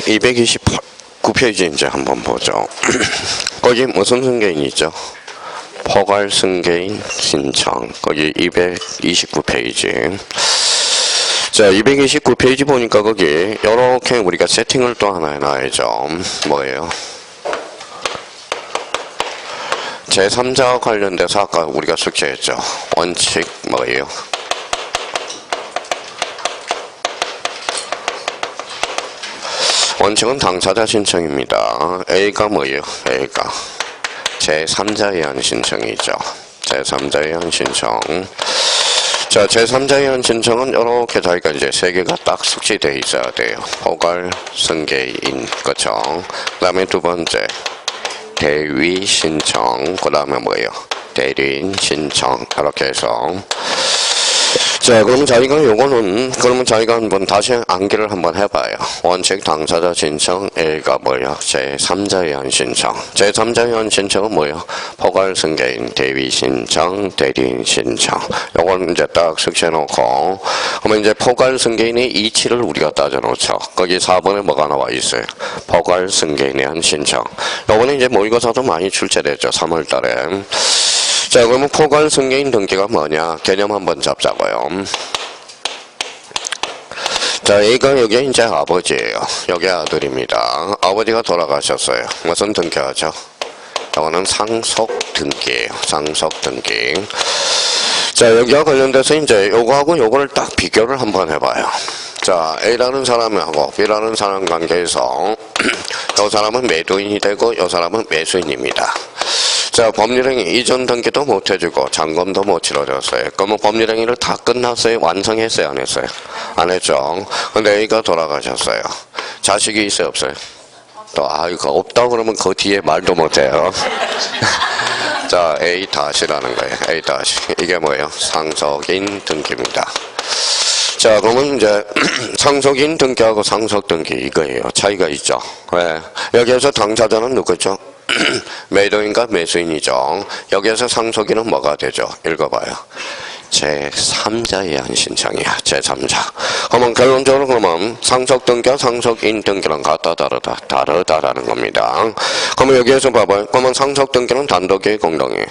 229페이지 이제 한번 보죠. 거기 무슨 승계인이 있죠? 포괄 승계인 신청. 거기 229페이지. 자, 229페이지 보니까 거기 이렇게 우리가 세팅을 또 하나 해놔야죠. 뭐예요? 제3자 관련돼서 아까 우리가 숙제했죠. 원칙 뭐예요? 원칙은 당사자 신청입니다. A가 뭐예요? A가 제3자에 의한 신청이죠. 제3자에 의한 신청. 자, 제3자에 의한 신청은 이렇게 자기가 이제 세 개가 딱 숙지되어 있어야 돼요. 포괄 승계인, 그쵸? 그 다음에 두 번째 대위 신청, 그 다음에 뭐예요? 대리인 신청. 이렇게 해서 자, 그러면 자기가 요거는 그러면 자기가 한번 다시 암기를 한번 해봐요. 원칙 당사자 신청 A가 뭐야? 제3자에 의한 신청. 제3자에 의한 신청은 뭐야? 포괄 승계인, 대위 신청, 대리인 신청. 요걸 이제 딱 숙지해놓고 그러면 이제 포괄 승계인의 이치를 우리가 따져놓죠. 거기 4번에 뭐가 나와 있어요? 포괄 승계인에 의한 신청. 요거는 이제 모의고사도 많이 출제됐죠. 3월달에. 자, 그러면 포괄 승계인 등기가 뭐냐? 개념 한번 잡자고요. 자, A가 여기 이제 아버지예요. 여기 아들입니다. 아버지가 돌아가셨어요. 무슨 등기하죠? 이거는 상속 등기예요. 상속 등기. 자, 여기와 관련돼서 이제 요거하고 요거를 딱 비교를 한번 해봐요. 자, A라는 사람하고 B라는 사람 관계에서 요 사람은 매도인이 되고 요 사람은 매수인입니다. 자, 법률행위 이전 등기도 못 해주고 잔금도 못 치러줬어요. 그러면 법률행위를 다 끝났어요? 완성했어요? 안 했어요? 안 했죠. 근데 A가 돌아가셨어요. 자식이 있어요? 없어요? 또 이거 없다고 그러면 그 뒤에 말도 못해요. 자, A 다시라는 거예요. A 다시. 이게 뭐예요? 상속인 등기입니다. 자, 그러면 이제 상속인 등기하고 상속 등기 이거예요. 차이가 있죠. 왜? 여기에서 당사자는 누구죠? 매도인과 매수인이죠. 여기에서 상속인은 뭐가 되죠? 읽어봐요. 제3자에 의한 신청이야. 제3자. 그러면 결론적으로 그러면 상속 등기와 상속인 등기랑 같다 다르다? 다르다라는 겁니다. 그러면 여기에서 봐봐요. 그러면 상속 등기는 단독이에요? 공동이에요?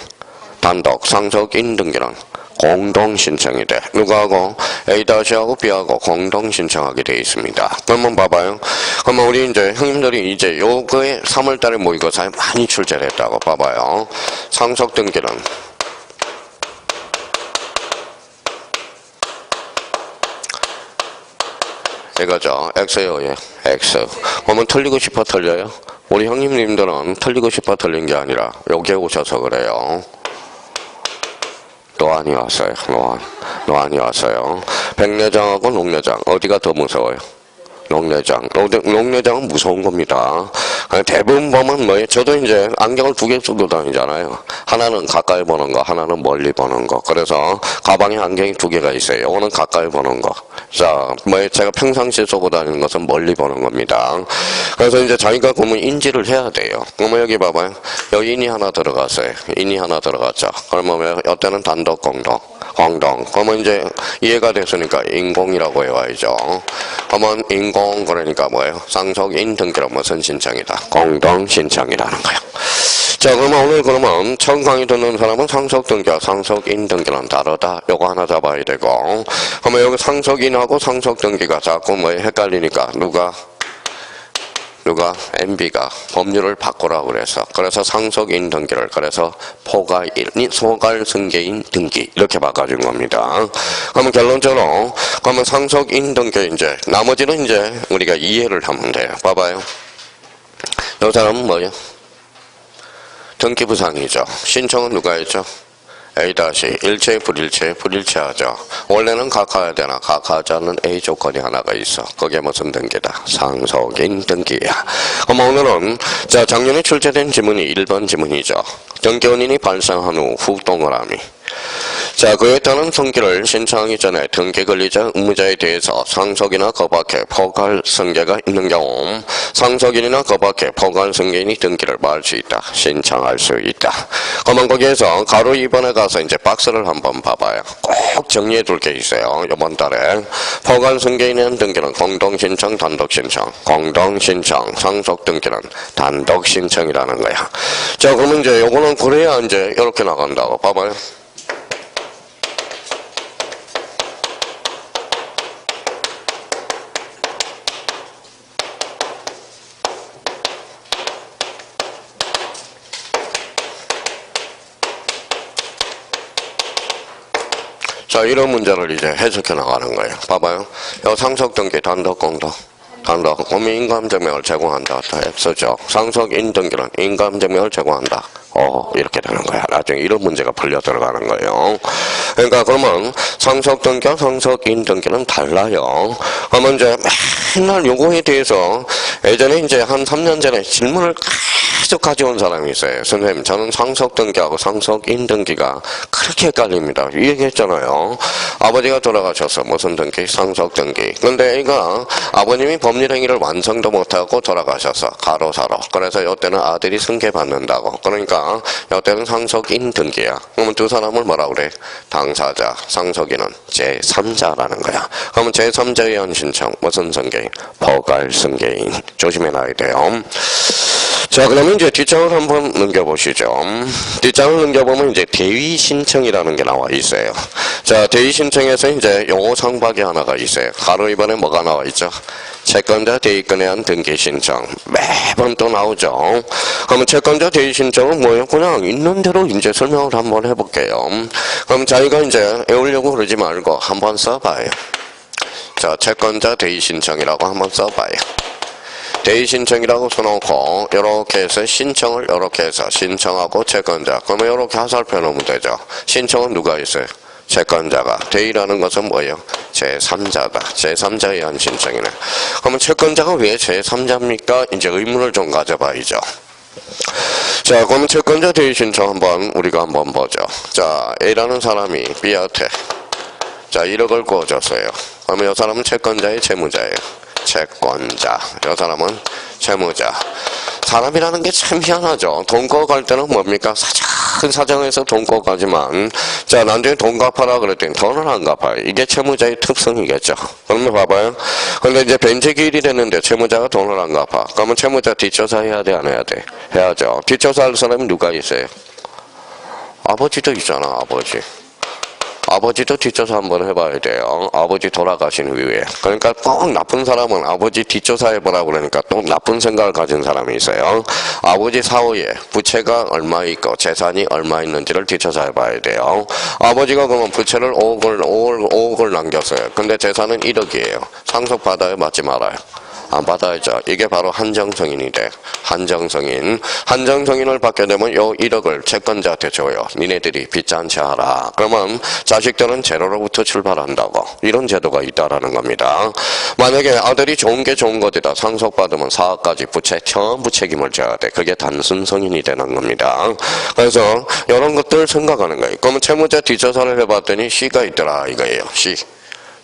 단독. 상속인 등기는 공동 신청이 돼. 누구하고? A-하고 B하고 공동 신청하게 되어 있습니다. 그러면 봐봐요. 그러면 우리 이제 형님들이 이제 요거에 3월달에 모의고사에 많이 출제를 했다고 봐봐요. 상속 등기는 이거죠. X예요. X. 그러면 틀리고 싶어 틀려요? 우리 형님들은 틀리고 싶어 틀린 게 아니라 여기에 오셔서 그래요. 노안이 왔어요. 노안이 왔어요. 백내장하고 녹내장 어디가 더 무서워요? 녹내장. 녹내장은 무서운 겁니다. 대부분 보면 뭐예요? 저도 이제 안경을 2개 쓰고 다니잖아요. 하나는 가까이 보는 거, 하나는 멀리 보는 거. 그래서 가방에 안경이 2개가 있어요. 이거는 가까이 보는 거. 자, 뭐예요? 제가 평상시에 쓰고 다니는 것은 멀리 보는 겁니다. 그래서 이제 자기가 보면 인지를 해야 돼요. 그러면 여기 봐봐요. 여기 인이 하나 들어갔어요. 인이 하나 들어갔죠. 그러면 이때는 단독 공동. 그러면 이제 이해가 됐으니까 인공이라고 해와야죠. 그러면 인공 그러니까 뭐예요? 상속인 등기로 무슨 신청이다? 공동 신청이라는 거예요. 자, 그러면 오늘 그러면 처음 강의 듣는 사람은 상속 등기와 상속인 등기는 다르다. 요거 하나 잡아야 되고. 그러면 여기 상속인하고 상속 등기가 자꾸 뭐 헷갈리니까 누가 MB가 법률을 바꾸라고 그래서 상속인 등기를 그래서 포괄 승계인 등기 이렇게 바꿔준 겁니다. 그러면 결론적으로 그러면 상속인 등기 이제 나머지는 이제 우리가 이해를 하면 돼요. 봐봐요. 이 사람은 뭐예요? 등기부상이죠. 신청은 누가 했죠? A 다시 일체 불일체하죠. 원래는 각하해야 되나? 각하하지 않는 A 조건이 하나가 있어. 그게 무슨 등기다? 상속인 등기야. 그럼 오늘은 자 작년에 출제된 지문이 1번 지문이죠. 등기원인이 발생한 후 동그라미. 자, 그에 따른 등기를 신청하기 전에 등기 권리자 의무자에 대해서 상속이나 그 밖에 포괄 승계가 있는 경우 상속인이나 그 밖에 포괄 승계인이 등기를 받을 수 있다. 신청할 수 있다. 그러면 거기에서 가로 2번에 가서 이제 박스를 한번 봐봐요. 꼭 정리해 둘 게 있어요. 이번 달에 포괄 승계인의 등기는 공동 신청, 단독 신청, 공동 신청, 상속 등기는 단독 신청이라는 거야. 자, 그러면 이제 요거는 그래야 이제 이렇게 나간다고 봐봐요. 자, 이런 문제를 이제 해석해 나가는 거예요. 봐봐요. 요 상속 등기 단독 공동. 단독. 그러면 인감증명을 제공한다. 다 X죠. 상속인 등기는 인감증명을 제공한다. 이렇게 되는 거야. 나중에 이런 문제가 풀려 들어가는 거예요. 그러니까 그러면 상속 등기와 상속인 등기는 달라요. 그러면 이제 맨날 요거에 대해서 예전에 이제 한 3년 전에 질문을 계속 가져온 사람이 있어요. 선생님, 저는 상속 등기하고 상속인 등기가 그렇게 헷갈립니다. 이 얘기 했잖아요. 아버지가 돌아가셔서 무슨 등기? 상속 등기. 근데 애가 아버님이 법률행위를 완성도 못하고 돌아가셔서 가로사로. 그래서 이때는 아들이 승계받는다고. 그러니까 이때는 상속인 등기야. 그러면 두 사람을 뭐라 그래? 당사자, 상속인은 제3자라는 거야. 그러면 제3자에 의한 신청, 무슨 승계인? 포괄 승계인. 조심해 놔야 돼요. 자, 그러면 이제 뒷장을 한번 넘겨보시죠. 뒷장을 넘겨보면 이제 대위 신청이라는 게 나와 있어요. 자, 대위 신청에서 이제 요거 상박이 하나가 있어요. 가로 2번에 뭐가 나와 있죠? 채권자 대위권에 대한 등기 신청. 매번 또 나오죠. 그러면 채권자 대위 신청은 뭐예요? 그냥 있는 대로 이제 설명을 한번 해볼게요. 그럼 자기가 이제 외우려고 그러지 말고 한번 써봐요. 자, 채권자 대위 신청이라고 한번 써봐요. 대위 신청이라고 써놓고 이렇게 해서 신청을 이렇게 해서 신청하고 채권자. 그러면 이렇게 하살표 놓으면 되죠. 신청은 누가 있어요? 채권자가. 대위라는 것은 뭐예요? 제3자다. 제3자에 의한 신청이네. 그러면 채권자가 왜 제3자입니까? 이제 의문을 좀 가져봐야죠. 자, 그러면 채권자 대위 신청 우리가 한번 보죠. 자, A라는 사람이 B한테 자 1억을 구워줬어요. 그러면 이 사람은 채권자의 채무자예요. 채권자. 이 사람은 채무자. 사람이라는 게 참 희한하죠. 돈 구워갈 때는 뭡니까? 큰 사정에서 돈 구워가지만 자, 나중에 돈 갚아라 그랬더니 돈을 안 갚아요. 이게 채무자의 특성이겠죠. 그러면 봐봐요. 근데 이제 변제 기일이 됐는데 채무자가 돈을 안 갚아. 그러면 채무자 뒷조사 해야 돼, 안 해야 돼? 해야죠. 뒷조사 할 사람이 누가 있어요? 아버지도 있잖아, 아버지. 아버지도 뒷조사 한번 해봐야 돼요. 아버지 돌아가신 후에. 그러니까 꼭 나쁜 사람은 아버지 뒷조사 해보라 그러니까 또 나쁜 생각을 가진 사람이 있어요. 아버지 사후에 부채가 얼마 있고 재산이 얼마 있는지를 뒷조사 해봐야 돼요. 아버지가 그러면 부채를 5억을 남겼어요. 근데 재산은 1억이에요. 상속받아요? 받지 말아요? 안 받아야죠. 이게 바로 한정성인이 돼. 한정성인. 한정성인을 받게 되면 요 1억을 채권자한테 줘요. 니네들이 빚잔치 하라. 그러면 자식들은 제로로부터 출발한다고. 이런 제도가 있다라는 겁니다. 만약에 아들이 좋은 게 좋은 것이다. 상속받으면 4억까지 부채 전부 책임을 져야 돼. 그게 단순 성인이 되는 겁니다. 그래서 이런 것들 생각하는 거예요. 그러면 채무자 뒷조사를 해봤더니 C가 있더라 이거예요. C.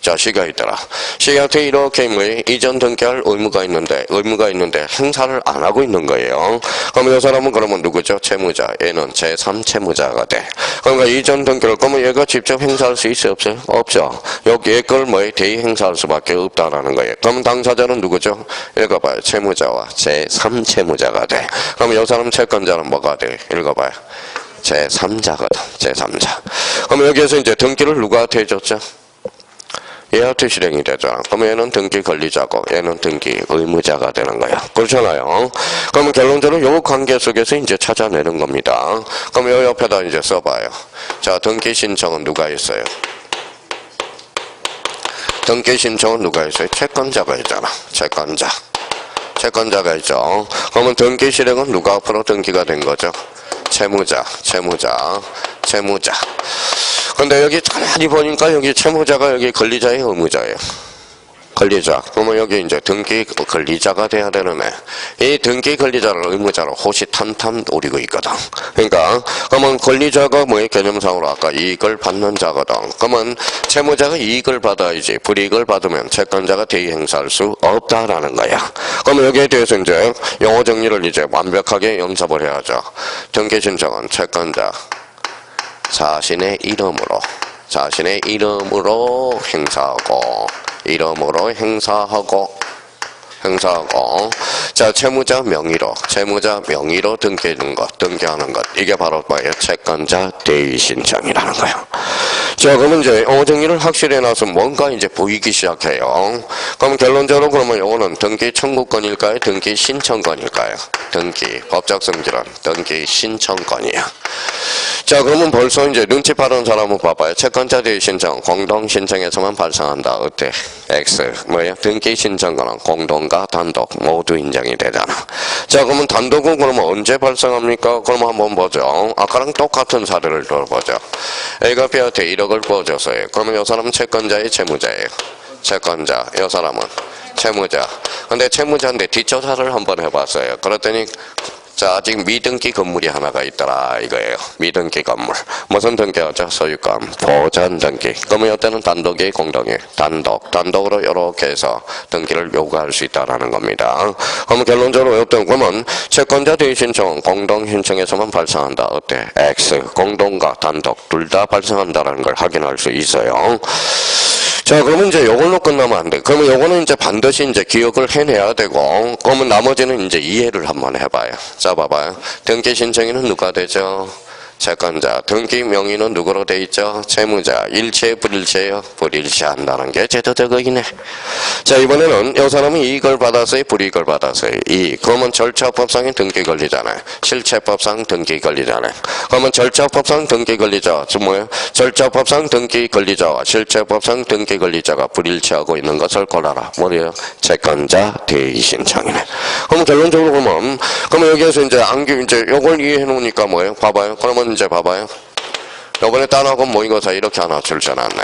자, C가 있더라. C한테 이렇게 이전 등기할 의무가 있는데 행사를 안 하고 있는 거예요. 그러면 이 사람은 그러면 누구죠? 채무자. 얘는 제3채무자가 돼. 그러니까 이전 등기를 그러면 얘가 직접 행사할 수 있어요? 없어요? 없죠. 얘 걸 대의 행사할 수밖에 없다라는 거예요. 그러면 당사자는 누구죠? 읽어봐요. 채무자와 제3채무자가 돼. 그러면 이 사람 채권자는 뭐가 돼? 읽어봐요. 제3자거든. 제3자. 그럼 여기에서 이제 등기를 누구한테 해줬죠? 얘한테 실행이 되잖아. 그럼 얘는 등기 권리자고 얘는 등기 의무자가 되는 거야. 그렇잖아요. 그러면 결론적으로 요 관계 속에서 이제 찾아내는 겁니다. 그럼 요 옆에다 이제 써봐요. 자, 등기 신청은 누가 있어요? 등기 신청은 누가 있어요? 채권자가 있잖아. 채권자. 채권자가 있죠. 그러면 등기 실행은 누가 앞으로 등기가 된 거죠? 채무자. 근데 여기 가만히 보니까 여기 채무자가 여기 권리자의 의무자예요. 권리자. 그러면 여기 이제 등기 권리자가 돼야 되는 애. 이 등기 권리자를 의무자로 호시탐탐 노리고 있거든. 그러니까 그러면 권리자가 뭐의 개념상으로 아까 이익을 받는 자거든. 그러면 채무자가 이익을 받아야지 불이익을 받으면 채권자가 대의 행사할 수 없다라는 거야. 그러면 여기에 대해서 이제 용어 정리를 이제 완벽하게 연습을 해야죠. 등기 신청은 채권자 자신의 이름으로 행사하고 자 채무자 명의로 등기하는 것 이게 바로 뭐예요? 채권자 대의 신청이라는 거예요. 자 그러면 이제 용어 정리를 확실히 해놔서 뭔가 이제 보이기 시작해요. 그럼 결론적으로 그러면 요거는 등기 청구권일까요? 등기 신청권일까요? 등기 법적 성질은 등기 신청권이야. 자 그러면 벌써 이제 눈치 빠른 사람은 봐봐요. 채권자 대의 신청 공동 신청에서만 발생한다. 어때? X 뭐예요? 등기 신청권은 공동과 단독 모두 인정이 되잖아. 자 그러면 단독은 그러면 언제 발생합니까? 그러면 한번 보죠. 아까랑 똑같은 사례를 들어보죠. A가 B한테 1억을 부어줬어요. 그러면 이 사람은 채권자의 채무자예요. 채권자, 이 사람은 채무자. 근데 채무자인데 뒷조사를 한번 해봤어요. 그랬더니 자, 아직 미등기 건물이 하나가 있더라 이거예요. 미등기 건물. 무슨 등기하죠? 소유권, 보전 등기. 그러면 이때는 단독이 공동이 단독으로 이렇게 해서 등기를 요구할 수 있다라는 겁니다. 그러면 결론적으로 이때는 그러면 채권자 대의 신청은 공동 신청에서만 발생한다. 어때? X 공동과 단독 둘 다 발생한다라는 걸 확인할 수 있어요. 자, 그러면 이제 요걸로 끝나면 안 돼. 그러면 요거는 이제 반드시 이제 기억을 해내야 되고, 그러면 나머지는 이제 이해를 한번 해봐요. 자, 봐봐요. 등기 신청인은 누가 되죠? 채권자. 등기 명의는 누구로 돼 있죠? 채무자. 일체 불일체예요? 불일체한다는 게 제도적이네. 자, 이번에는 이 사람은 이익을 받았어요? 불이익을 받았어요? 이익. 그러면 절차법상의 등기 권리잖아요. 실체법상 등기 권리잖아요. 그러면 절차법상 등기 권리자. 즉 뭐예요? 절차법상 등기 권리자와 실체법상 등기 권리자가 불일체하고 있는 것을 골라라. 뭐예요? 채권자 대의 신청이네. 그럼 결론적으로 그러면 여기에서 이제 요걸 이해해 놓으니까 뭐예요? 봐봐요. 그러면 이제 봐봐요. 요번에 딴하고 모의고사 이렇게 하나 출제해놨네.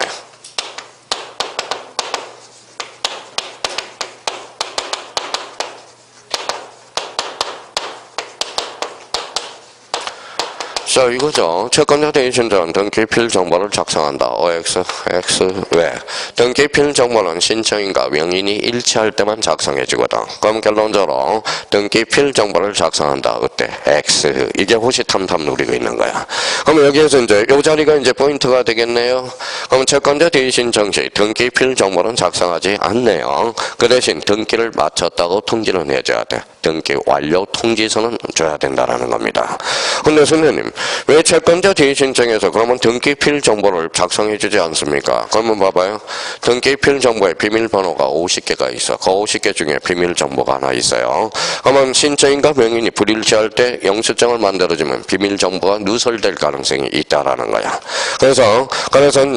자, 이거죠. 채권자 대의 신청 등기필 정보를 작성한다. OX, X, 왜? 등기필 정보는 신청인과 명인이 일치할 때만 작성해지거든. 그럼 결론적으로 등기필 정보를 작성한다. 어때? X. 이게 호시탐탐 누리고 있는 거야. 그럼 여기에서 이제 요 자리가 이제 포인트가 되겠네요. 그럼 채권자 대의 신청 시 등기필 정보는 작성하지 않네요. 그 대신 등기를 마쳤다고 통지는 해줘야 돼. 등기 완료 통지서는 줘야 된다라는 겁니다. 근데 선생님, 왜 채권자 대의 신청에서 그러면 등기필 정보를 작성해 주지 않습니까? 그러면 봐봐요. 등기필 정보에 비밀번호가 50개가 있어. 그 50개 중에 비밀 정보가 하나 있어요. 그러면 신청인과 명인이 불일치할 때 영수증을 만들어주면 비밀 정보가 누설될 가능성이 있다라는 거야. 그래서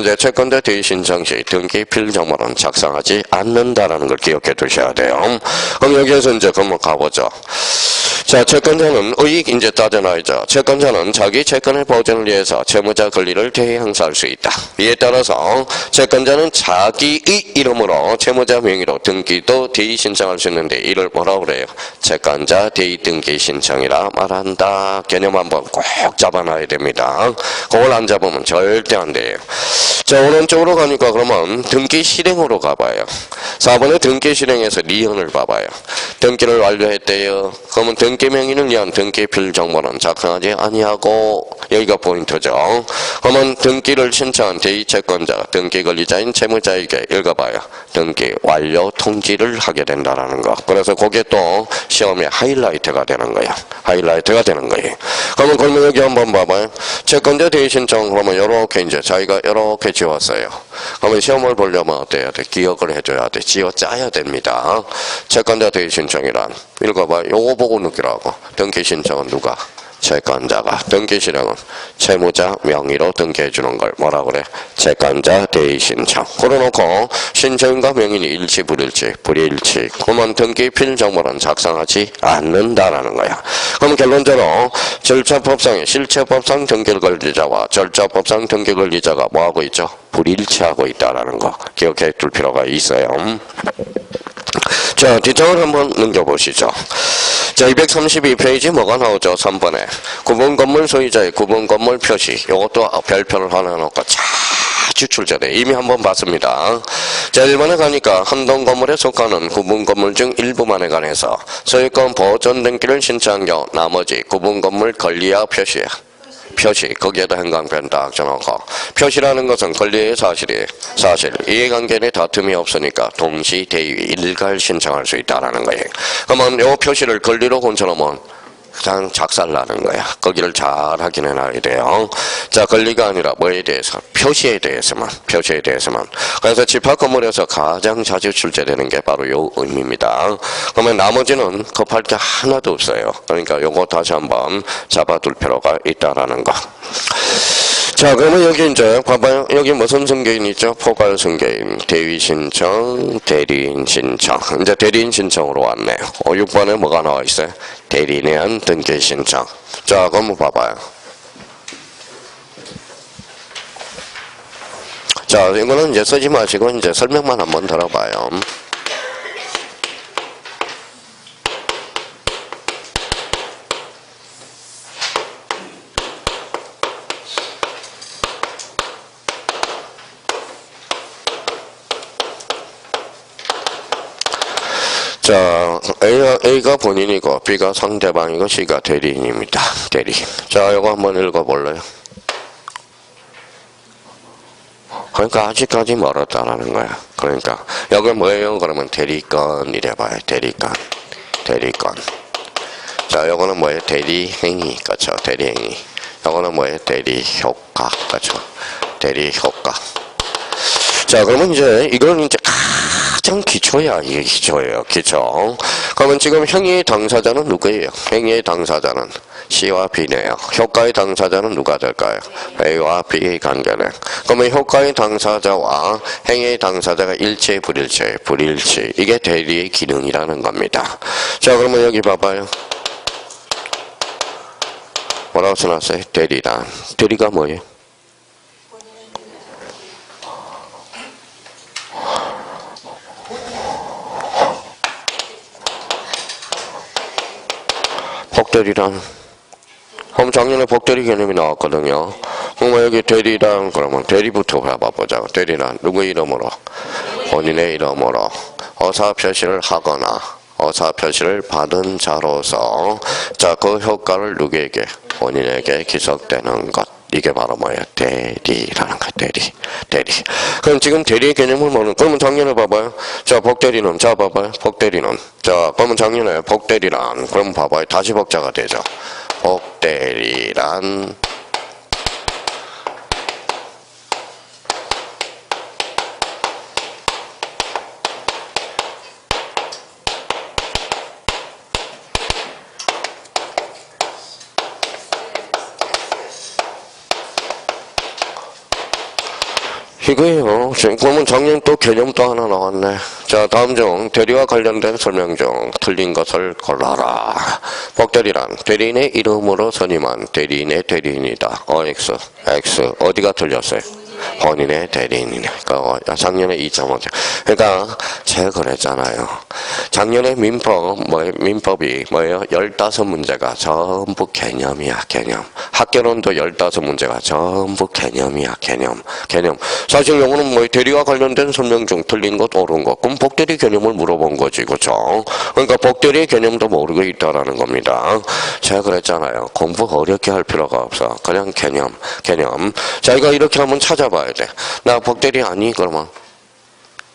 이제 채권자 대의 신청 시 등기필 정보는 작성하지 않는다라는 걸 기억해 두셔야 돼요. 그럼 여기에서 이제 그럼 가보죠. 자, 채권자는 이익 이제 따져놔야죠. 채권자는 자기 채권의 보전을 위해서 채무자 권리를 대의 행사할 수 있다. 이에 따라서 채권자는 자기의 이름으로 채무자 명의로 등기도 대의 신청할 수 있는데 이를 뭐라고 그래요? 채권자 대의 등기 신청이라 말한다. 개념 한번 꼭 잡아놔야 됩니다. 그걸 안 잡으면 절대 안 돼요. 자, 오른쪽으로 가니까 그러면 등기 실행으로 가봐요. 4번에 등기 실행에서 리언을 봐봐요. 등기를 완료했대요. 그러면 등기 명의를 위한 등기필 정보는 작성하지 아니하고 여기가 포인트죠. 그러면 등기를 신청한 대의채권자, 등기 권리자인 채무자에게 읽어봐요. 등기 완료 통지를 하게 된다라는 거. 그래서 그게 또 시험에 하이라이트가 되는 거야. 하이라이트가 되는 거예요. 그러면 여기 한번 봐봐요. 채권자 대의 신청 그러면 이렇게 이제 자기가 이렇게 지웠어요. 그러면 시험을 보려면 어때야 돼? 기억을 해줘야 돼. 지어 짜야 됩니다. 채권자 대의 신청이란 읽어봐. 요거 보고 느끼라고. 등기 신청은 누가? 채권자가. 등기 실행은 채무자 명의로 등기해 주는 걸 뭐라 그래? 채권자 대의 신청. 그래놓고 신청인과 명인이 일치 불일치, 불일치. 그러면 등기 필정보는 작성하지 않는다라는 거야. 그럼 결론적으로 절차법상의 실체법상 등기 권리자와 절차법상 등기 권리자가 뭐하고 있죠? 불일치하고 있다라는 거 기억해 둘 필요가 있어요. 자, 뒷장을 한번 넘겨보시죠. 자, 232페이지 뭐가 나오죠? 3번에 구분 건물 소유자의 구분 건물 표시. 이것도 별표를 하나 놓고 자주 출제돼. 이미 한번 봤습니다. 자, 1번에 가니까 한동 건물에 속하는 구분 건물 중 일부만에 관해서 소유권 보존 등기를 신청한 경우 나머지 구분 건물 권리와 표시야. 표시, 거기에다 행강변 딱 적어놓고. 표시라는 것은 권리의 사실, 이해관계에 다툼이 없으니까 동시 대위 일괄 신청할 수 있다라는 거예요. 그러면 요 표시를 권리로 고쳐놓으면 그냥 작살나는 거야. 거기를 잘 확인해 놔야 돼요. 자, 권리가 아니라 뭐에 대해서? 표시에 대해서만. 그래서 집합 건물에서 가장 자주 출제되는 게 바로 요 의미입니다. 그러면 나머지는 급할 게 하나도 없어요. 그러니까 요거 다시 한번 잡아둘 필요가 있다라는 거. 자, 그러면 여기 이제 봐봐요. 여기 무슨 승계인 있죠? 포괄 승계인, 대위 신청, 대리인 신청. 이제 대리인 신청으로 왔네요. 6번에 뭐가 나와 있어요? 대리인에 대한 등기 신청. 자, 그럼 봐봐요. 자, 이거는 이제 쓰지 마시고 이제 설명만 한번 들어봐요. 자, A가 본인이고 B가 상대방이고 C가 대리인입니다. 대리. 자, 이거 한번 읽어볼래요? 그러니까 아직까지 멀었다라는 거야. 그러니까 여기 뭐예요? 그러면 대리건 이래 봐요. 대리건. 자, 요거는 뭐예요? 대리행위. 그렇죠? 대리행위. 요거는 뭐예요? 대리효과. 그렇죠? 대리효과. 자, 그러면 이제 이건 이제 가장 기초야. 이게 기초예요. 기초. 그러면 지금 행위의 당사자는 누구예요? 행위의 당사자는 C와 B네요. 효과의 당사자는 누가 될까요? A와 B의 관계네. 그러면 효과의 당사자와 행위의 당사자가 일체, 불일체, 불일치. 이게 대리의 기능이라는 겁니다. 자, 그러면 여기 봐봐요. 뭐라고 써놨어요? 대리란. 대리가 뭐예요? 복대리란. 그럼 작년에 복대리 개념이 나왔거든요. 그러면 여기 대리란 그러면 대리부터 봐보자. 대리란 누구 이름으로? 본인의 이름으로 어사 표시를 하거나 어사 표시를 받은 자로서 자, 그 효과를 누구에게? 본인에게 기속되는 것. 이게 바로 뭐예요? 대리라는 거. 대리. 그럼 지금 대리의 개념을 뭐는? 그러면 작년에 봐봐요. 자, 복대리는. 자, 봐봐요. 복대리는. 자, 그러면 작년에 복대리란. 그럼 봐봐요. 다시 복자가 되죠. 복대리란. 이거예요. 그러면 작년 또 개념 또 하나 나왔네. 자, 다음 중 대리와 관련된 설명 중 틀린 것을 골라라. 복대리란 대리인의 이름으로 선임한 대리인의 대리인이다. X. 어디가 틀렸어요? 본인의 대리인이네. 그러니까 작년에 2.5. 그러니까 제가 그랬잖아요. 작년에 민법이 뭐예요? 15문제가 전부 개념이야. 개념. 학개론도 15문제가 전부 개념이야. 개념. 사실 요거는 뭐 대리와 관련된 설명 중 틀린 것 옳은 것. 그럼 복대리 개념을 물어본 거지. 그렇죠? 그러니까 복대리의 개념도 모르고 있다라는 겁니다. 제가 그랬잖아요. 공부 어렵게 할 필요가 없어. 그냥 개념. 자, 이거 이렇게 한번 찾아봐야 돼. 나 복대리 아니? 그러면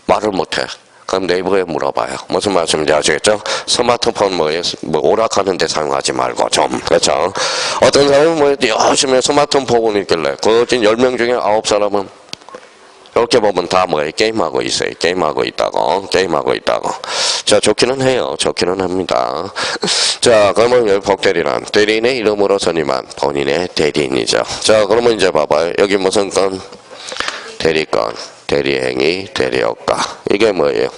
말을 못해. 그럼 네이버에 물어봐요. 무슨 말씀인지 아시겠죠? 스마트폰 뭐 오락하는데 사용하지 말고 좀. 그렇죠? 어떤 사람은 뭐 열심히 스마트폰 보고 있길래 그 10명 중에 9사람은 이렇게 보면 다 뭐예요? 게임하고 있어요. 게임하고 있다고. 자, 좋기는 해요. 좋기는 합니다. 자, 그러면 여기 복대리란 대리인의 이름으로서니만 본인의 대리인이죠. 자, 그러면 이제 봐봐요. 여기 무슨 건? 대리건, 대리행위, 대리효과. 이게 뭐예요?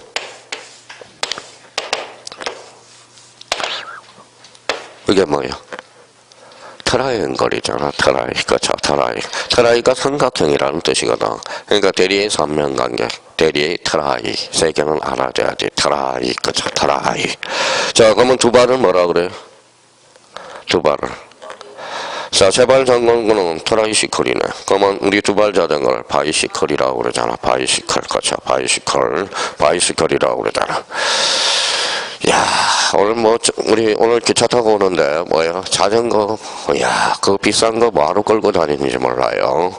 이게 뭐예요? 트라이 연거리잖아. 트라이. 그쵸. 트라이가 삼각형이라는 뜻이거든. 그러니까 대리의 삼면관계. 대리의 트라이. 세 개는 알아줘야지. 트라이. 그쵸. 트라이. 자, 그러면 두 발은 뭐라 그래요? 두 발을. 자, 세발 자전거는 트라이시클이네. 그러면 우리 두 발 자전거를 바이시클이라고 그러잖아. 바이시클. 그쵸. 바이시클이라고 그러잖아. 야, 오늘 우리 오늘 기차 타고 오는데, 자전거, 그거 비싼 거 뭐하러 끌고 다니는지 몰라요.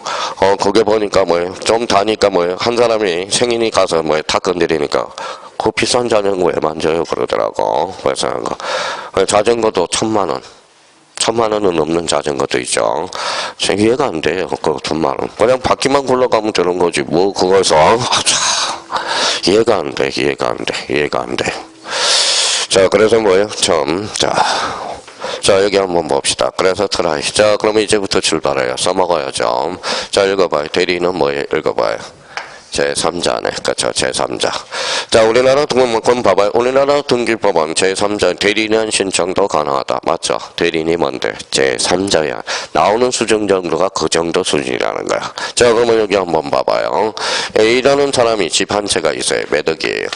거기 보니까 좀 다니까 한 사람이 생인이 가서 탁 건드리니까, 그 비싼 자전거 왜 만져요? 그러더라고. 그래서, 자전거도 1,000만 원은 넘는 자전거도 있죠. 이해가 안 돼요. 그거 1,000만 원. 그냥 바퀴만 굴러가면 되는 거지. 그거서, 이해가 안 돼. 자, 그래서 자, 여기 한번 봅시다. 그래서 트라이. 자, 그러면 이제부터 출발해요. 써먹어야죠. 자, 읽어봐요. 대리는 뭐예요? 읽어봐요. 제3자네. 그쵸. 제3자. 자, 우리나라 등기법은 봐봐요. 우리나라 등기법은 제3자 대리인한 신청도 가능하다. 맞죠? 대리인이 뭔데? 제3자야. 나오는 수준 정도가 그 정도 수준이라는 거야. 자, 그러면 여기 한번 봐봐요. A라는 사람이 집 한 채가 있어요. 몇 억이에요?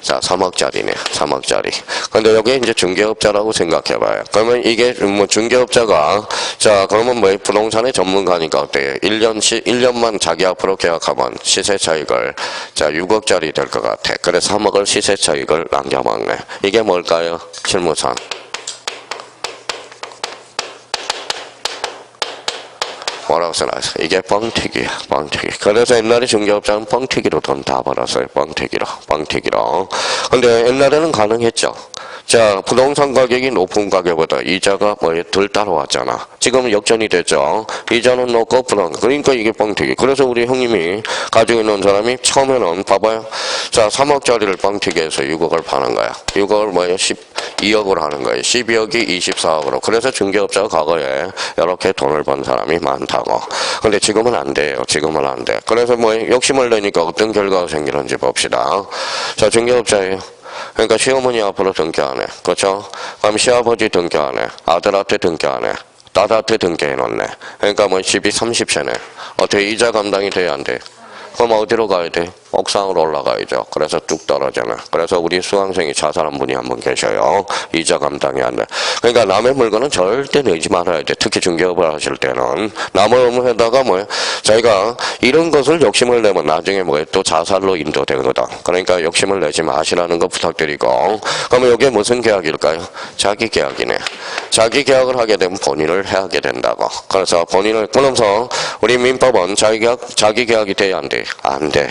자, 3억짜리네. 3억짜리. 근데 여기 이제 중개업자라고 생각해봐요. 그러면 이게 중개업자가, 자, 그러면 부동산의 전문가니까 어때요? 1년만 자기 앞으로 계약하면 시세 차익을, 자, 6억짜리 될 것 같아. 그래서 3억을 시세 차익을 남겨먹네. 이게 뭘까요? 실무상. 뭐라고 써놨어? 이게 뻥튀기야, 뻥튀기. 그래서 옛날에 중개업자는 뻥튀기로 돈 다 벌었어요. 뻥튀기로. 근데 옛날에는 가능했죠. 자, 부동산 가격이 높은 가격보다 이자가 덜 따라왔잖아. 지금은 역전이 됐죠. 이자는 높고 그러니까 이게 뻥튀기. 그래서 우리 형님이 가지고 있는 사람이 처음에는 봐봐요. 자, 3억짜리를 뻥튀기해서 6억을 파는 거야. 6억을 12억으로 하는 거예요. 12억이 24억으로. 그래서 중개업자가 과거에 이렇게 돈을 번 사람이 많다고. 근데 지금은 안 돼요. 지금은 안 돼. 그래서 욕심을 내니까 어떤 결과가 생기는지 봅시다. 자, 중개업자예요. 그러니까 시어머니 앞으로 등기 안 해. 그렇죠? 그럼 시아버지 등기 안 해. 아들한테 등기 안 해. 딸한테 등기해놓네. 그러니까 1230세네. 어떻게 이자 감당이 돼야 안 돼? 그럼 어디로 가야 돼? 옥상으로 올라가야죠. 그래서 뚝 떨어지네. 그래서 우리 수강생이 자살한 분이 한 분 계셔요. 이자 감당이 안 돼. 그러니까 남의 물건은 절대 내지 말아야 돼. 특히 중개업을 하실 때는. 남의 업무에다가 자기가 이런 것을 욕심을 내면 나중에 또 자살로 인도되거든. 그러니까 욕심을 내지 마시라는 거 부탁드리고. 그러면 이게 무슨 계약일까요? 자기 계약이네. 자기 계약을 하게 되면 본인을 해하게 된다고. 그래서 본인을 끊어서 우리 민법은 자기 계약이 돼야 안 돼. 안 돼.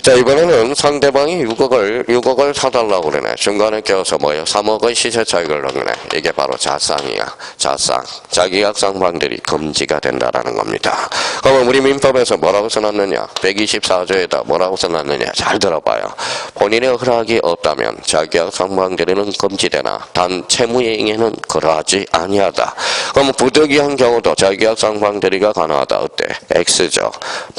자, 이번에는 상대방이 6억을 사달라고 그러네. 중간에 껴서 3억의 시세 차익을 넣네. 이게 바로 자상이야. 자상. 자기약상방들이 금지가 된다라는 겁니다. 그러면 우리 민법에서 뭐라고 써놨느냐? 124조에다 뭐라고 써놨느냐? 잘 들어봐요. 본인의 허락이 없다면 자기약상방들이는 금지되나 단 채무이행에는 그러하지 아니하다. 그러면 부득이한 경우도 자기약상방들이가 가능하다. 어때? X죠.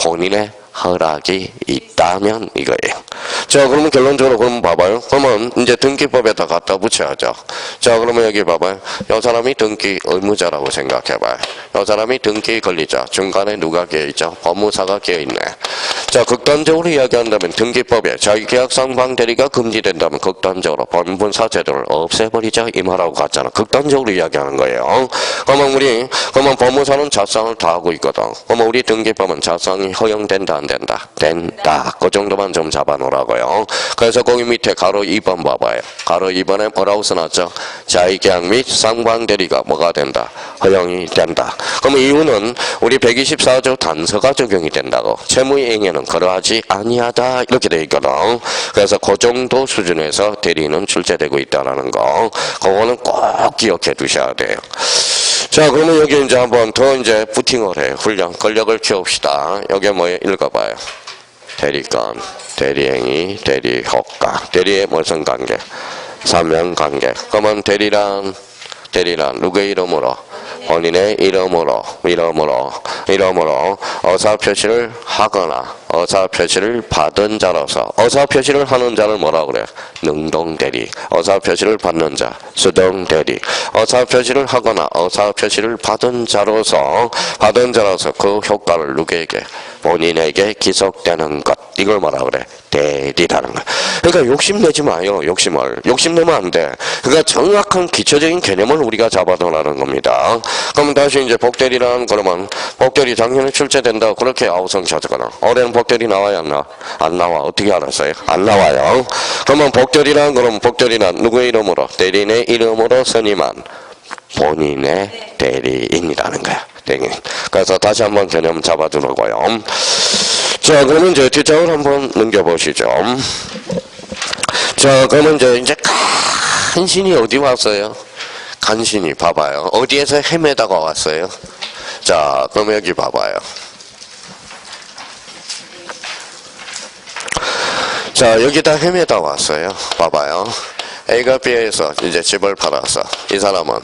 본인의 허락이 있다면 이거예요. 자, 그러면 결론적으로 봐봐요. 그러면 이제 등기법에다 갖다 붙여야죠. 자, 그러면 여기 봐봐요. 이 사람이 등기 의무자라고 생각해봐요. 이 사람이 등기 권리자. 중간에 누가 끼어있죠? 법무사가 끼어있네. 자, 극단적으로 이야기한다면 등기법에 자기계약상 대리가 금지된다면 극단적으로 법무사 제도를 없애버리자 이 말하고 같잖아. 극단적으로 이야기하는 거예요. 그러면 법무사는 자상을 다 하고 있거든. 그러면 우리 등기법은 자상이 허용된다 안 된다? 된다. 그 정도만 좀 잡아놓으라고요. 그래서 거기 밑에 가로 2번 봐봐요. 가로 2번에 뭐라고 써놨죠? 자기계약 및 상방대리가 뭐가 된다? 허용이 된다. 그럼 이유는 우리 124조 단서가 적용이 된다고. 채무이행에는 그러하지 아니하다 이렇게 돼 있거든. 그래서 그 정도 수준에서 대리는 출제되고 있다는 거. 그거는 꼭 기억해 두셔야 돼요. 자, 그러면 여기 이제 한번 더 부팅을 해요. 훈련, 권력을 키웁시다. 여기 읽어봐요. 대리권, 대리행위, 대리효과. 대리의 무슨 관계? 사명관계. 그러면 대리란 누구의 이름으로? 본인의 이름으로 의사표시를 하거나 의사표시를 받은 자로서 의사표시를 하는 자를 뭐라 그래? 능동대리. 의사표시를 받는 자 수동대리. 의사표시를 하거나 의사표시를 받은 자로서 그 효과를 누구에게? 본인에게 기속되는 것. 이걸 뭐라 그래? 대리라는 거야. 그러니까 욕심내지 마요. 욕심내면 안 돼. 그러니까 정확한 기초적인 개념을 우리가 잡아두라는 겁니다. 그럼 다시 이제 복대리라는 그러면 복대리 작년에 출제된다. 그렇게 아우성 찾거나 올해는 복대리 나와요? 안 나와. 어떻게 알았어요? 안 나와요. 그러면 복대리라는 그러면 복대리란 누구의 이름으로? 대리인의 이름으로 선임한 본인의 대리인이라는 거야. 대리인. 그래서 다시 한번 개념 잡아두고요. 자, 그러면 이제 뒷장을 한번 넘겨보시죠. 자, 그러면 이제 간신히 어디 왔어요? 간신히 봐봐요. 어디에서 헤매다가 왔어요? 자, 그럼 여기 봐봐요. 자, 여기다 헤매다 왔어요. 봐봐요. A가 B에서 이제 집을 팔았어. 이 사람은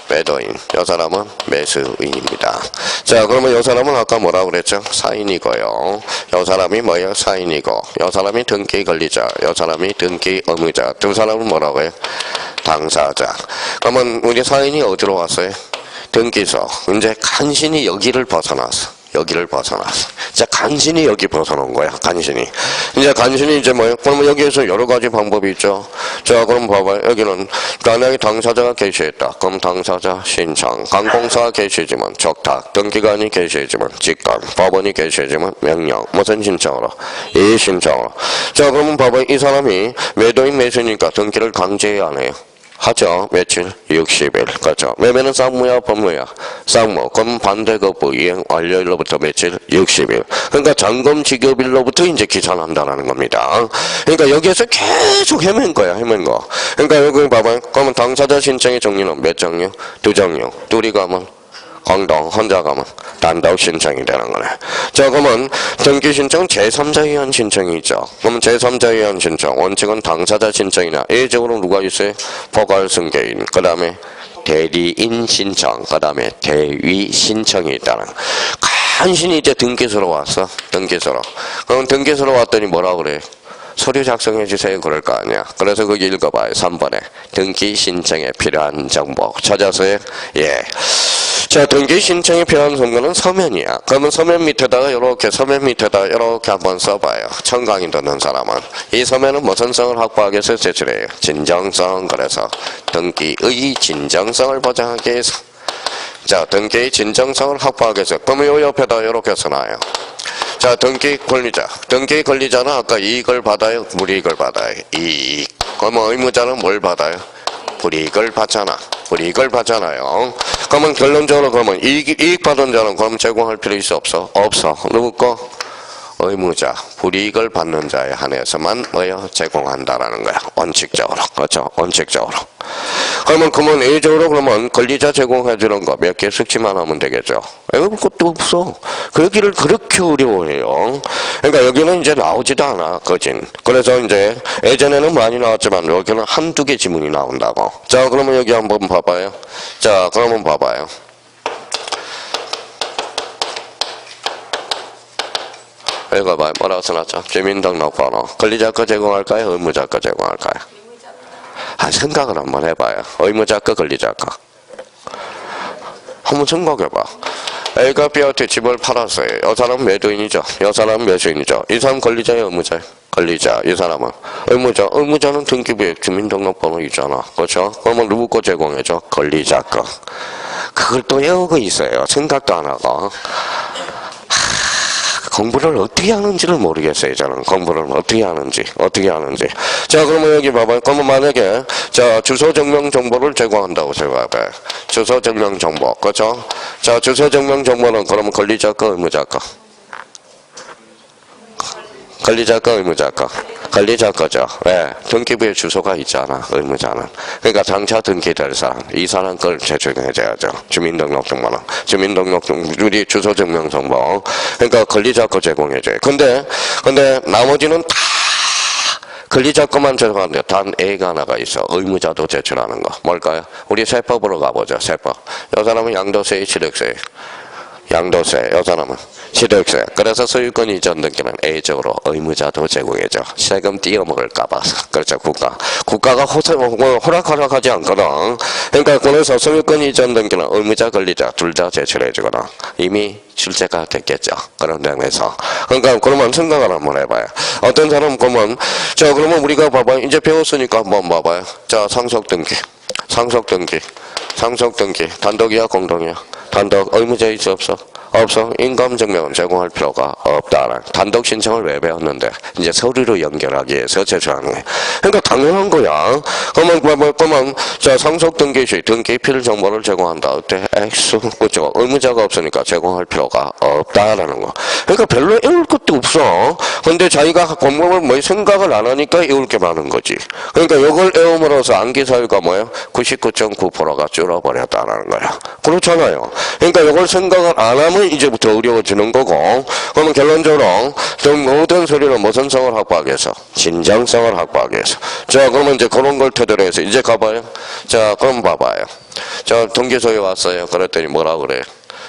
매도인, 이 사람은 매수인입니다. 자, 그러면 이 사람은 아까 뭐라고 그랬죠? 사인이고요. 이 사람이 뭐예요? 사인이고, 이 사람이 등기 권리자, 이 사람이 등기 의무자. 두 사람은 뭐라고 해요? 당사자. 그러면 우리 사인이 어디로 왔어요? 등기소. 이제 간신히 여기를 벗어났어. 자, 간신히 여기 벗어난 거야. 간신히 이제 뭐예요? 그러면 여기에서 여러 가지 방법이 있죠. 자, 그럼 봐봐요. 여기는 만약에 당사자가 게시했다. 그럼 당사자 신청. 관공서가 게시지만 적탁. 등기관이 게시했지만 직관. 법원이 게시했지만 명령. 무슨 신청으로? 이 신청으로. 자, 그러면 봐봐요. 이 사람이 매도인 매수니까 등기를 강제해야 안 해요. 하죠. 며칠? 60일. 그렇죠. 매매는 쌍무야, 법무야? 쌍무. 그럼 반대급부 이행 완료일로부터 며칠? 60일. 그러니까 잔금 지급일로부터 이제 기산한다라는 겁니다. 그러니까 여기에서 계속 헤맨 거야. 그러니까 여기 봐봐요. 그러면 당사자 신청의 종류는 몇 종류? 2종류. 둘이 가면 공동, 혼자 가면 단독 신청이 되는 거네. 자, 그러면 등기 신청 제3자에 의한 신청이 있죠. 그러면 제3자에 의한 신청, 원칙은 당사자 신청이나 예적으로 누가 있어요? 포괄승계인, 그 다음에 대리인 신청, 그 다음에 대위 신청이 있다는. 간신히 이제 등기소로 왔어. 그럼 등기소로 왔더니 뭐라 그래? 서류 작성해 주세요. 그럴 거 아니야. 그래서 거기 읽어봐요. 3번에 등기 신청에 필요한 정보 찾아서요. 예. 자, 등기 신청에 필요한 정보는 서면이야. 그러면 서면 밑에다가 이렇게 한번 써봐요. 청강이 듣는 사람은. 이 서면은 무슨 성을 확보하기 위해서 제출해요? 진정성. 그래서 등기의 진정성을 보장하기 위해서. 자, 등기의 진정성을 확보하기 위해서. 그러면 요 옆에다 이렇게 써놔요. 자, 등기 권리자는 아까 이익을 받아요? 불이익을 받아요? 이익. 그러면 의무자는 뭘 받아요? 불이익을 받잖아요. 그러면 결론적으로 그러면 이익 받은 자는 그럼 제공할 필요 있어? 없어. 누구 거? 의무자, 불이익을 받는 자에 한해서만 뭐요? 제공한다라는 거야. 원칙적으로. 그렇죠? 원칙적으로. 그러면 A적으로 그러면 권리자 제공해주는 거 몇 개 숙지만 하면 되겠죠. 그것도 없어. 그러기를 그렇게 어려워해요. 그러니까 여기는 이제 나오지도 않아. 거진. 그래서 이제 예전에는 많이 나왔지만 여기는 한두 개 지문이 나온다고. 자, 그러면 여기 한번 봐봐요. 자, 그러면 봐봐요. 읽어봐요. 뭐라고 써놨죠? 주민등록번호. 권리자 거 제공할까요? 의무자 거 제공할까요? 생각을 한번 해봐요. 의무자 거, 권리자 거. 한번 생각해봐. A가 B한테 집을 팔았어요. 이 사람은 매도인이죠. 이 사람은 매수인이죠. 이 사람은 권리자예요, 의무자예요? 권리자. 이 사람은 의무자. 의무자는 등기부에 주민등록번호 있잖아. 그렇죠? 그러면 누구 거 제공해줘? 권리자 거. 그걸 또 외우고 있어요. 생각도 안 하고. 공부를 어떻게 하는지를 모르겠어요. 저는 공부를 어떻게 하는지. 자, 그러면 여기 봐봐요. 그러면 만약에 자, 주소 증명 정보를 제공한다고 생각해봐요. 주소 증명 정보. 그렇죠? 자, 주소 증명 정보는 그러면 권리자 거, 의무자 거? 권리자 거, 의무자 거. 권리자 거죠. 왜? 등기부에 주소가 있잖아, 의무자는. 그러니까 장차 등기될 사람, 이 사람 걸 제공해줘야죠. 주민등록증번호, 우리 주소증명정보. 그러니까 권리자 거 제공해줘요. 근데 나머지는 다 권리자 것만 제공하는데 단 A가 하나가 있어. 의무자도 제출하는 거. 뭘까요? 우리 세법으로 가보죠. 세법. 이 사람은 양도세, 취득세. 양도세, 이 사람은 취득세. 그래서 소유권 이전 등기는 A적으로 의무자도 제공해줘. 세금 띄어먹을까봐. 그렇죠, 국가가 호락호락하지 않거든. 그러니까 그래서 소유권 이전 등기는 의무자, 권리자 둘 다 제출해주거든. 이미 출제가 됐겠죠. 그런 점에서. 그러니까 그러면 생각을 한번 해봐요. 어떤 사람 그러면 그러면 우리가 봐봐요. 이제 배웠으니까 한번 봐봐요. 자, 상속등기. 단독이야, 공동이야? 단독. 의무자 있어, 없어? 없어. 인감증명은 제공할 필요가 없다. 단독 신청을 왜 배웠는데 이제 서류로 연결하기 위해서 제출하는 거야. 그러니까 당연한 거야. 그러면 자, 상속등기 시 등기필 정보를 제공한다. 어때? X. 그죠? 의무자가 없으니까 제공할 필요가 없다라는 거. 그러니까 별로 외울 것도 없어. 근데 자기가 공부를 뭐 생각을 안 하니까 외울 게 많은 거지. 그러니까 이걸 외움으로써 암기사유가 뭐예요? 99.9%가 줄어버렸다라는 거야. 그렇잖아요. 그러니까 이걸 생각을 안 하면 이제부터 어려워지는 거고. 그러면 결론적으로 모든 서류는 무슨 성을 확보하기 위해서? 진정성을 확보하기 위해서. 자, 그러면 이제 그런 걸 토대로 해서 이제 가봐요. 자, 그럼 봐봐요. 자, 등기소에 왔어요. 그랬더니 뭐라 그래?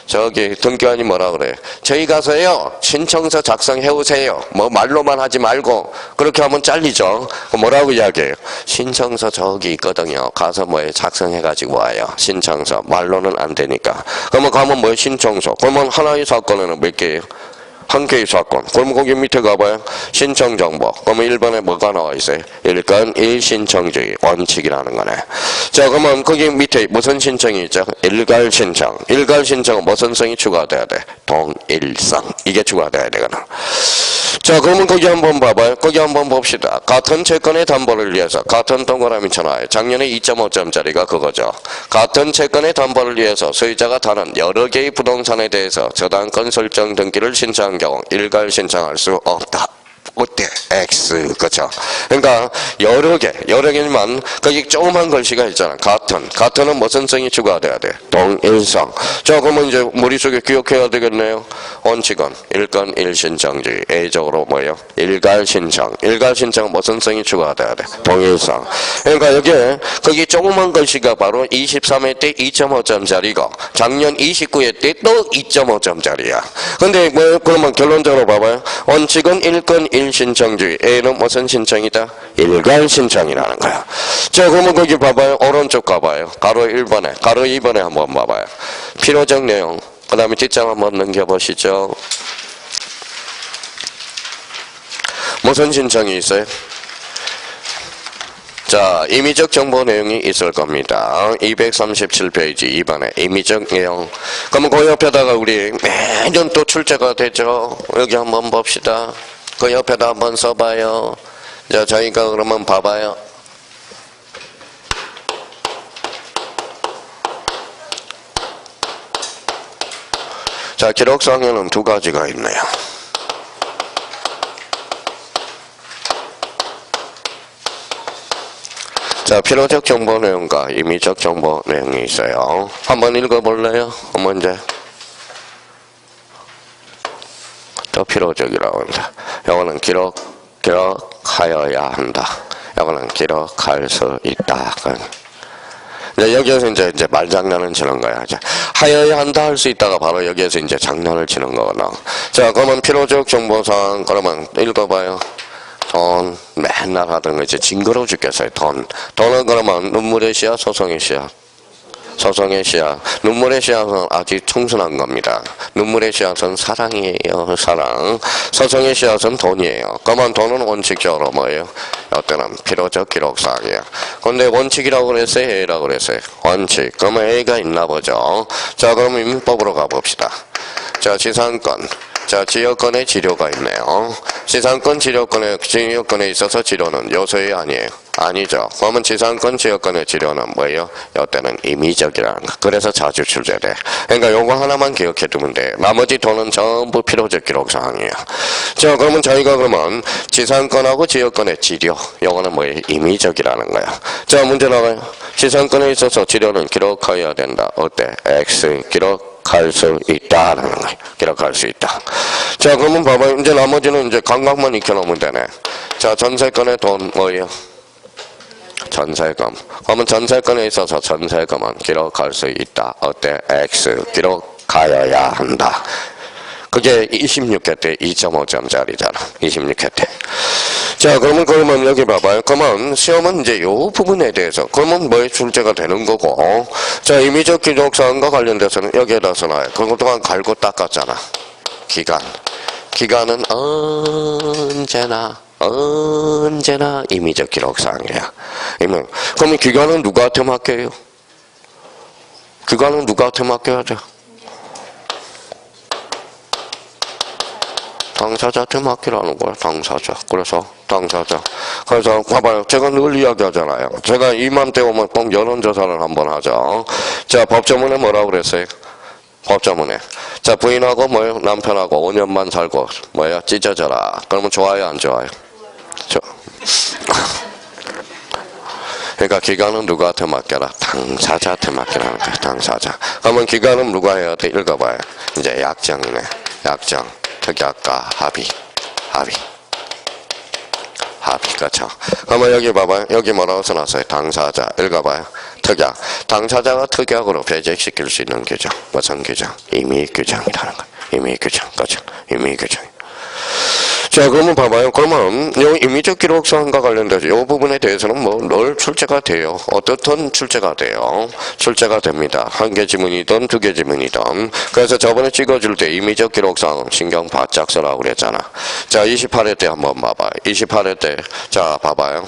저기 등기관이 뭐라 그래? 저희 가서요 신청서 작성해 오세요. 뭐 말로만 하지 말고. 그렇게 하면 잘리죠. 뭐라고 이야기해요? 신청서 저기 있거든요. 가서 뭐 작성해 가지고 와요. 신청서 말로는 안 되니까. 그러면 가면 뭐 신청서. 그러면 하나의 사건에는 몇 개예요? 한 개의 사건. 그러면 거기 밑에 가봐요. 신청정보. 그러면 1번에 뭐가 나와 있어요? 일건 1신청주의 원칙이라는 거네. 자, 그러면 거기 밑에 무슨 신청이 있죠? 일괄신청. 일괄신청은 무슨 성이 추가돼야 돼? 동일성. 이게 추가돼야 되거든. 자, 그러면 거기 한번 봐봐요. 거기 한번 봅시다. 같은 채권의 담보를 위해서 같은 동그라미 쳐놔요. 작년에 2.5점짜리가 그거죠. 같은 채권의 담보를 위해서 소유자가 다른 여러 개의 부동산에 대해서 저당권 설정 등기를 신청한 경우 일괄 신청할 수 없다. 어때? X. 그쵸? 그러니까 여러 개지만 거기 조그만 글씨가 있잖아. 같은은 무슨 성이 추가돼야 돼? 동일성. 자, 그러면 이제 머릿속에 기억해야 되겠네요. 원칙은 일건 일신청주의. A적으로 뭐예요? 일괄신청. 일괄신청은 무슨 성이 추가돼야 돼? 동일성. 그러니까 여기에 거기 조그만 글씨가 바로 23회 때 2.5점짜리고 작년 29회 때 또 2.5점짜리야. 근데 뭐 그러면 결론적으로 봐봐요. 원칙은 일건 일신청주의. A는 무슨 신청이다? 일괄신청이라는 거야. 자, 그러면 거기 봐봐요. 오른쪽 가봐요. 가로 1번에, 가로 2번에 한번 봐봐요. 필요적 내용. 그 다음에 뒷장 한번 넘겨보시죠. 무슨 신청이 있어요? 자, 임의적 정보 내용이 있을 겁니다. 237페이지 2번에 임의적 내용. 그러면 그 옆에다가 우리 매년 또 출제가 되죠. 여기 한번 봅시다. 그 옆에다 한번 써봐요. 자, 저희가 그러면 봐봐요. 자, 기록상에는 두 가지가 있네요. 자, 필요적 정보 내용과 임의적 정보 내용이 있어요. 한번 읽어볼래요? 한번 이제. 더 필요적이라고 합니다. 요거는 기록하여야 한다. 요거는 기록할 수 있다. 이제 여기에서 이제 말장난을 치는 거야. 이제 하여야 한다 할 수 있다가 바로 여기에서 이제 장난을 치는 거거든. 자, 그러면 필요적 정보사항, 그러면 읽어봐요. 돈, 맨날 하던 거 이제 징그러워 죽겠어요. 돈은 그러면 눈물의 씨앗, 소송의 씨앗. 소송의 씨앗. 눈물의 씨앗은 아직 청순한 겁니다. 눈물의 씨앗은 사랑이에요. 사랑. 소송의 씨앗은 돈이에요. 그러면 돈은 원칙적으로 뭐예요? 이때는 필요적 기록사항이에요. 근데 원칙이라고 그랬어요? A라고 그랬어요? 원칙. 그러면 A가 있나 보죠. 자, 그러면 민법으로 가봅시다. 자, 지상권. 자, 지역권에 지료가 있네요. 지상권 지역권에 있어서 지료는 요소이 아니에요. 아니죠. 그러면 지상권 지역권의 지료는 뭐예요? 이때는 임의적이라는 거. 그래서 자주 출제돼. 그러니까 요거 하나만 기억해 두면 돼. 나머지 돈은 전부 필요적 기록사항이에요. 자, 그러면 저희가 그러면 지상권하고 지역권의 지료, 요거는 뭐예요? 임의적이라는 거야. 자, 문제 나와요. 지상권에 있어서 지료는 기록해야 된다. 어때? X 기록할 수 있다라는 거예요. 기록할 수 있다. 자, 그러면 봐봐요. 이제 나머지는 이제 감각만 익혀놓으면 되네. 자, 전세권의 돈 뭐예요? 전세금. 그러면 전세권에 있어서 전세금은 기록할 수 있다. 어때? X 기록하여야 한다. 그게 26회 때 2.5점짜리잖아. 26회 때. 자, 그러면 여기 봐봐요. 그러면 시험은 이제 요 부분에 대해서 그러면 뭐에 출제가 되는 거고. 자, 임의적 기록사항과 관련돼서는 여기에다서 나와요. 그동안 갈고 닦았잖아. 기간은 언제나 임의적 기록사항이야. 그러면 기간은 누구한테 맡겨요? 기간은 누구한테 맡겨야 돼? 당사자한테 맡기라는 거야. 당사자. 그래서 봐봐요. 제가 늘 이야기하잖아요. 제가 이맘때 오면 꼭 여론조사를 한번 하죠. 자, 법조문에 뭐라고 그랬어요? 법조문에. 자, 부인하고 뭐예요? 남편하고 5년만 살고 뭐예요? 찢어져라. 그러면 좋아요, 안 좋아요? 그러니까 기간은 누구한테 맡겨라? 당사자한테 맡기라는 거야. 당사자. 그러면 기간은 누가 해야 돼? 읽어봐요. 이제 약정이네. 약정. 특약과 합의. 그렇죠. 그러면 여기 봐봐요. 여기 뭐라고 써놨어요? 당사자. 읽어봐요. 특약. 당사자가 특약으로 배제시킬 수 있는 규정. 무슨 규정? 임의규정이라는 거예요. 임의규정. 그렇죠. 임의규정. 자, 그러면 봐봐요. 그러면 요 임의적 기록사항과 관련돼서 요 부분에 대해서는 뭐 늘 출제가 돼요. 어떻든 출제가 돼요. 출제가 됩니다. 한 개 지문이든 두 개 지문이든. 그래서 저번에 찍어줄 때 임의적 기록사항 신경 바짝 써라고 그랬잖아. 자, 28회 때 한번 봐봐요. 28회 때. 자, 봐봐요.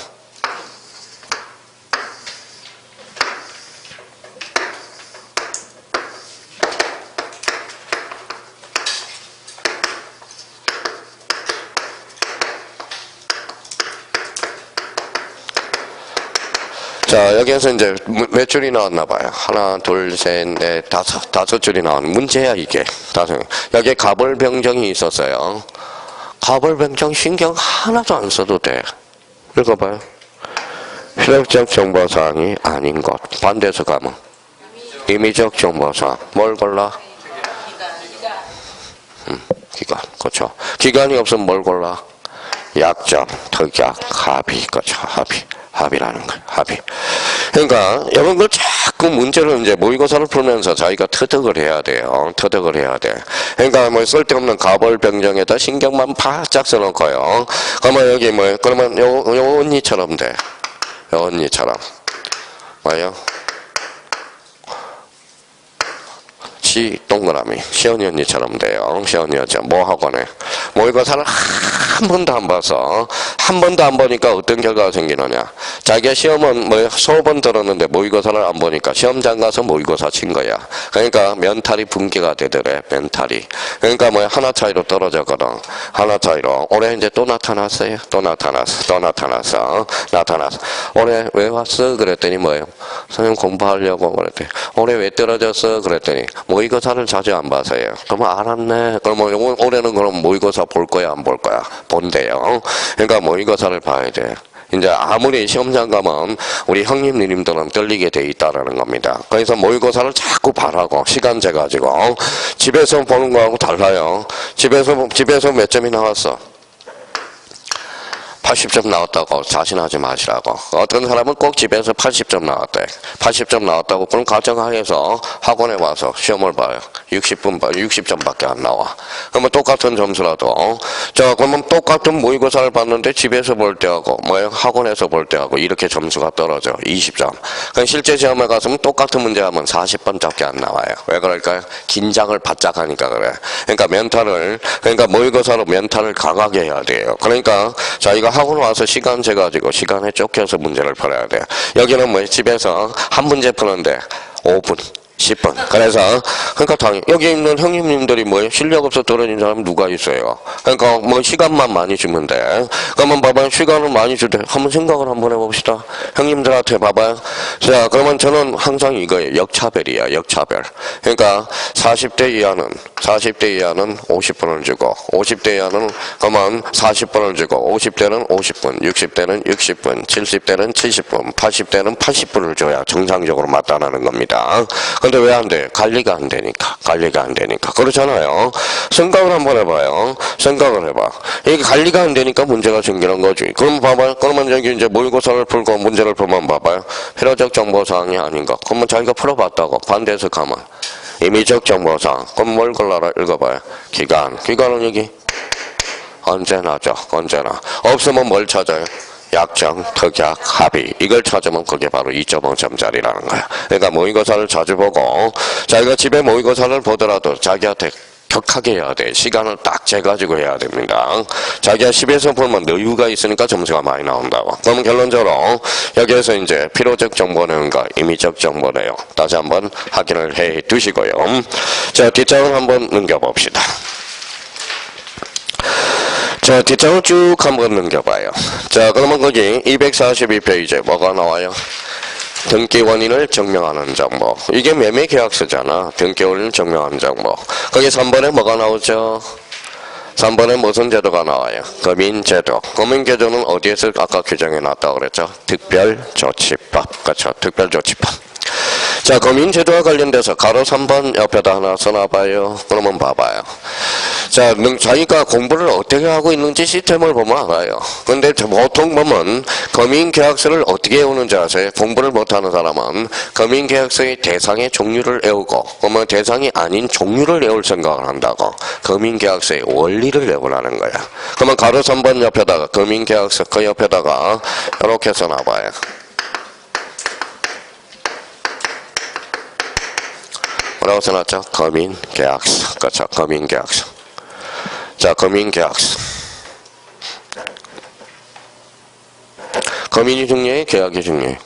자, 여기에서 이제 몇 줄이 나왔나 봐요. 하나, 둘, 셋, 넷, 다섯 줄이 나온 문제야, 이게. 여기에 가벌병정이 있었어요. 가벌병정 신경 하나도 안 써도 돼. 읽어봐요. 필요적 정보사항이 아닌 것. 반대해서 가면. 임의적 정보사항. 뭘 골라? 기간. 그렇죠. 기간이 없으면 뭘 골라? 약정, 특약, 합의. 그렇죠. 합의라는 거예요. 합의. 그러니까 이런 걸 자꾸 문제를 이제 모의고사를 풀면서 자기가 터득을 해야 돼요. 터득을 해야 돼. 그러니까 뭐 쓸데없는 가벌병정에다 신경만 바짝 써놓고요. 그러면 여기 뭐 그러면 요 언니처럼 돼. 요 언니처럼. 뭐예요? 시 동그라미. 시연이 언니처럼 돼요. 시연이 언니처럼. 뭐 학원에 모의고사를 한 번도 안 봐서 한 번도 안 보니까 어떤 결과가 생기느냐. 자기가 시험은 뭐 수업 번 들었는데 모의고사를 안 보니까 시험장 가서 모의고사 친 거야. 그러니까 멘탈이 붕괴가 되더래. 멘탈이. 그러니까 뭐 하나 차이로 떨어졌거든. 하나 차이로. 올해 이제 또 나타났어요. 또 나타났어. 올해 왜 왔어? 그랬더니 뭐예요? 선생님 공부하려고 그랬더니 올해 왜 떨어졌어? 그랬더니 모의고사를 자주 안 봐서요. 그러면 알았네. 그러면 올해는 그럼 모의고사 볼 거야, 안 볼 거야? 본대요. 그러니까 모의고사를 봐야 돼. 이제 아무리 시험장 가면 우리 형님 누님들은 떨리게 돼 있다라는 겁니다. 그래서 모의고사를 자꾸 봐라고 시간 재가지고 집에서 보는 거하고 달라요. 집에서 몇 점이 나왔어? 80점 나왔다고 자신하지 마시라고. 어떤 사람은 꼭 집에서 80점 나왔대. 80점 나왔다고 그럼 가정하에서 학원에 와서 시험을 봐요. 60점밖에 안 나와. 그러면 똑같은 점수라도 자 그러면 똑같은 모의고사를 봤는데 집에서 볼 때하고 뭐예요? 학원에서 볼 때하고 이렇게 점수가 떨어져. 20점. 그럼 실제 시험에 가서는 똑같은 문제 하면 40번밖에 안 나와요. 왜 그럴까요? 긴장을 바짝 하니까 그래. 그러니까 모의고사로 멘탈을 강하게 해야 돼요. 그러니까 자기가 학원 와서 시간 재가지고 시간에 쫓겨서 문제를 풀어야 돼. 여기는 뭐 집에서 한 문제 푸는데 5분, 10분. 그래서, 그러니까 당연히, 여기 있는 형님님들이 뭐예요? 실력 없어 떨어진 사람 누가 있어요? 그러니까 뭐 시간만 많이 주면 돼. 그러면 봐봐요. 시간을 많이 줄 때 한번 생각을 한번 해봅시다. 형님들한테 봐봐요. 자, 그러면 저는 항상 이거예요. 역차별이야, 역차별. 그러니까 40대 이하는 50분을 주고, 50대 이하는 그러면 40분을 주고, 50대는 50분, 60대는 60분, 70대는 70분, 80대는 80분을 줘야 정상적으로 맞다라는 겁니다. 근데 왜 안 돼? 관리가 안 되니까. 관리가 안 되니까. 그렇잖아요. 생각을 한번 해봐요. 생각을 해봐. 이게 관리가 안 되니까 문제가 생기는 거지. 그럼 봐봐요. 그러면 여기 이제 모의고사를 풀고 문제를 풀면 봐봐요. 필요적 정보사항이 아닌가. 그러면 자기가 풀어봤다고. 반대해서 가만. 임의적 정보사항. 그럼 뭘 골라라? 읽어봐요. 기간. 기간은 여기 언제나죠. 언제나. 없으면 뭘 찾아요? 약정, 특약, 합의. 이걸 찾으면 그게 바로 2.5점짜리라는 거야. 그러니까 모의고사를 자주 보고 자기가 집에 모의고사를 보더라도 자기한테 격하게 해야 돼. 시간을 딱 재가지고 해야 됩니다. 자기가 10에서 보면 여유가 있으니까 점수가 많이 나온다고. 그러면 결론적으로 여기에서 이제 필요적 정보 내용과 임의적 정보 내용 다시 한번 확인을 해 두시고요. 자, 뒷장을 한번 넘겨봅시다. 자, 뒷장을 쭉 한번 넘겨봐요. 자, 그러면 거기 242페이지에 뭐가 나와요? 등기 원인을 증명하는 정보. 이게 매매계약서잖아. 등기 원인을 증명하는 정보. 거기 3번에 뭐가 나오죠? 3번에 무슨 제도가 나와요? 금인제도. 금인제도는 어디에서 아까 규정해 놨다고 그랬죠? 특별조치법. 그렇죠. 특별조치법. 자, 금인제도와 관련돼서 가로 3번 옆에다 하나 써놔봐요. 그러면 봐봐요. 자, 자기가 공부를 어떻게 하고 있는지 시스템을 보면 알아요. 근데 보통 보면 금인계약서를 어떻게 외우는지 아세요? 공부를 못하는 사람은 금인계약서의 대상의 종류를 외우고 그러면 대상이 아닌 종류를 외울 생각을 한다고. 금인계약서의 원리를 외우라는 거야. 그러면 가로 3번 옆에다가 금인계약서 그 옆에다가 이렇게 써놔봐요. 뭐라고 써놨죠? 금인계약서. 그렇죠. 금인계약서. 자, 금인계약서. 금인이 중요해요? 계약이 중요해요?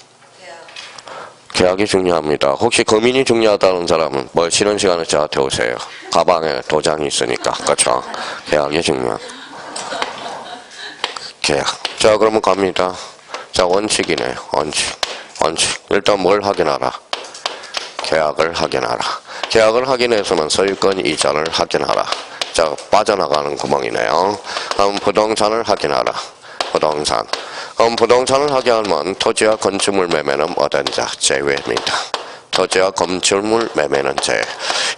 계약이 중요합니다. 혹시 금인이 중요하다는 사람은 뭘 쉬는 시간에 저한테 오세요. 가방에 도장이 있으니까. 그렇죠? 계약이 중요한. 계약. 자, 그러면 갑니다. 자, 원칙이네요. 원칙. 일단 뭘 확인하라? 계약을 확인하라. 계약을 확인해서는 소유권 이전을 확인하라. 자, 빠져나가는 구멍이네요. 그럼 부동산을 확인하라. 부동산. 그럼 부동산을 확인하면 토지와 건축물 매매는 뭐든지 제외입니다. 토지와 건축물 매매는 제외.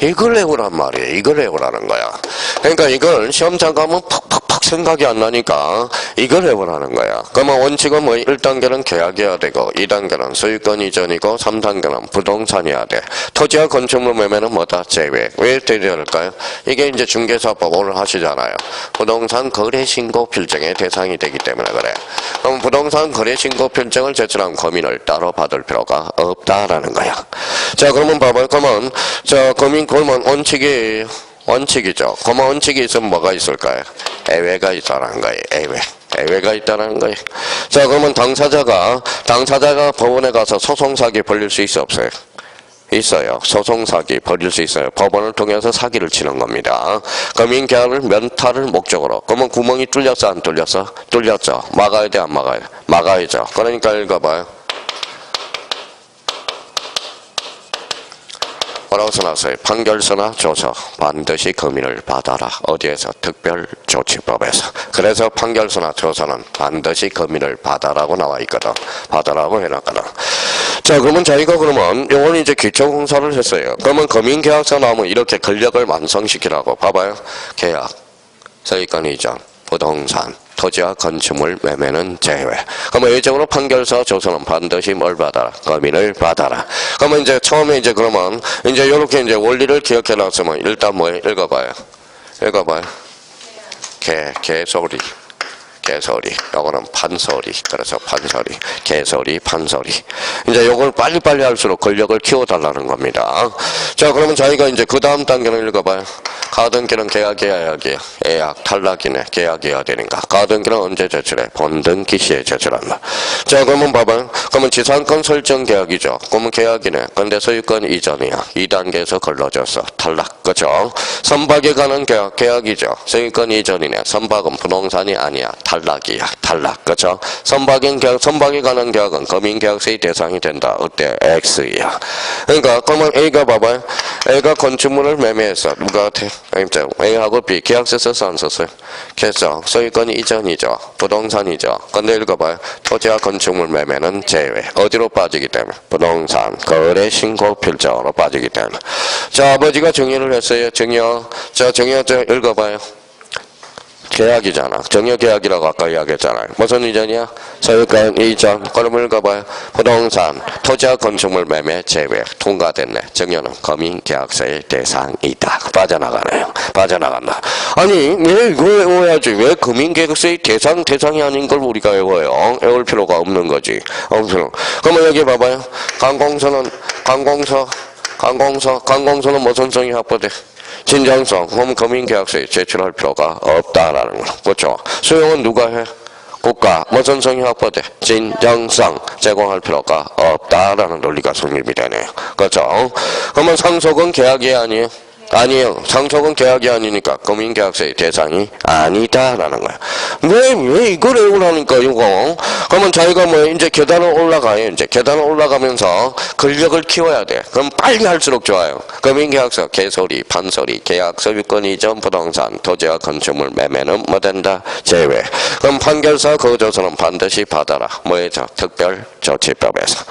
이걸 외우란 말이에요. 이걸 외우라는 거야. 그러니까 이걸 시험장 가면 팍팍팍 생각이 안 나니까 이걸 외우라는 거야. 그러면 원칙은 뭐 1단계는 계약이어야 되고 2단계는 소유권 이전이고 3단계는 부동산이어야 돼. 토지와 건축물 매매는 뭐다? 제외. 왜 제외할까요? 이게 이제 중개사법 오늘 하시잖아요. 부동산 거래신고 필증의 대상이 되기 때문에 그래. 그럼 부동산 거래신고 필증을 제출한 금인을 따로 받을 필요가 없다라는 거야. 자, 그러면 봐봐요. 그러면 자, 그러면 원칙이죠. 그러면 원칙이 있으면 뭐가 있을까요? 애외가 있다는 거예요. 애외가 있다는 거예요. 자, 그러면 당사자가 법원에 가서 소송사기 벌릴 수 있어 없어요? 있어요. 소송사기 벌일 수 있어요. 법원을 통해서 사기를 치는 겁니다. 금인계약을 면탈을 목적으로. 그러면 구멍이 뚫렸어 안 뚫렸어? 뚫렸죠. 막아야 돼 안 막아야 돼? 막아야죠. 그러니까 읽어봐요. 뭐라고 써놨어요? 판결서나 조서 반드시 금인을 받아라. 어디에서? 특별조치법에서. 그래서 판결서나 조서는 반드시 금인을 받아라고 나와 있거든. 받아라고 해놨거든. 자, 그러면 자기가 그러면 요건 이제 기초공사를 했어요. 그러면 금인계약서 나오면 이렇게 권력을 완성시키라고. 봐봐요. 계약, 소유권 이전, 부동산, 토지와 건축물 매매는 제외. 그러면 예정으로 판결서 조서는 반드시 뭘 받아라? 금인을 받아라. 그러면 이제 처음에 이제 그러면 이제 요렇게 이제 원리를 기억해 놨으면 일단 뭐 읽어봐요. 개소리. 요거는 판소리. 그래서 판소리. 개소리, 판소리. 이제 요걸 빨리빨리 할수록 권력을 키워달라는 겁니다. 자, 그러면 자기가 이제 그 다음 단계는 읽어봐요. 가등기는 계약이야, 여기야. 예약, 탈락이네. 계약이어야 되니까. 가등기는 언제 제출해? 본등기 시에 제출한다. 자, 그러면 봐봐요. 그러면 지상권 설정 계약이죠. 그러면 계약이네. 근데 소유권 이전이야. 2단계에서 걸러졌어. 탈락. 그죠? 선박에 관한 계약, 계약이죠. 소유권 이전이네. 선박은 부동산이 아니야. 탈락이야. 탈락. 그죠? 선박에 관한 계약은 금융계약서의 대상이 된다. 어때? X야. 그러니까, 그러면 A가 봐봐요. A가 건축물을 매매했어. 누구한테? A하고 B. 계약서 썼어, 안 썼어요? 그래서 소유권 이전이죠. 부동산이죠. 근데 읽어봐요. 토지와 건축물 매매는 제외. 어디로 빠지기 때문에? 부동산, 거래, 신고, 필적으로 빠지기 때문에. 자, 아버지가 정의를 했어요. 정의어. 자, 정의어 읽어봐요. 계약이잖아. 정여계약이라고 아까 이야기했잖아요. 무슨 이전이야? 소유권 이전. 그럼 읽어봐요. 부동산, 토지와 건축물 매매 제외. 통과됐네. 정여는 금융계약서의 대상이다. 빠져나가네요. 빠져나간다. 아니 왜 이걸 외워야지? 왜 금융계약서의 대상이 아닌 걸 우리가 외워요? 외울 필요가 없는 거지. 없어. 그러면 여기 봐봐요. 관공서는 무슨 성이 확보돼? 진정성, 그럼 금융계약서에 제출할 필요가 없다라는 거. 그렇죠? 수용은 누가 해? 국가. 무슨 성이 확보돼? 진정성. 제공할 필요가 없다라는 논리가 성립이 되네요. 그렇죠? 그러면 상속은 계약이 아니에요? 아니에요. 상속은 계약이 아니니까 금융계약서의 대상이 아니다라는 거야. 왜 이걸 외우라니까 이거. 그러면 자기가 뭐 이제 계단을 올라가요. 이제 계단을 올라가면서 근력을 키워야 돼. 그럼 빨리 할수록 좋아요. 금융계약서, 개소리, 판소리, 계약, 소유권 이전, 부동산, 토지와 건축물 매매는 뭐 된다? 제외. 그럼 판결서, 거조서는 반드시 받아라. 뭐에서? 특별조치법에서.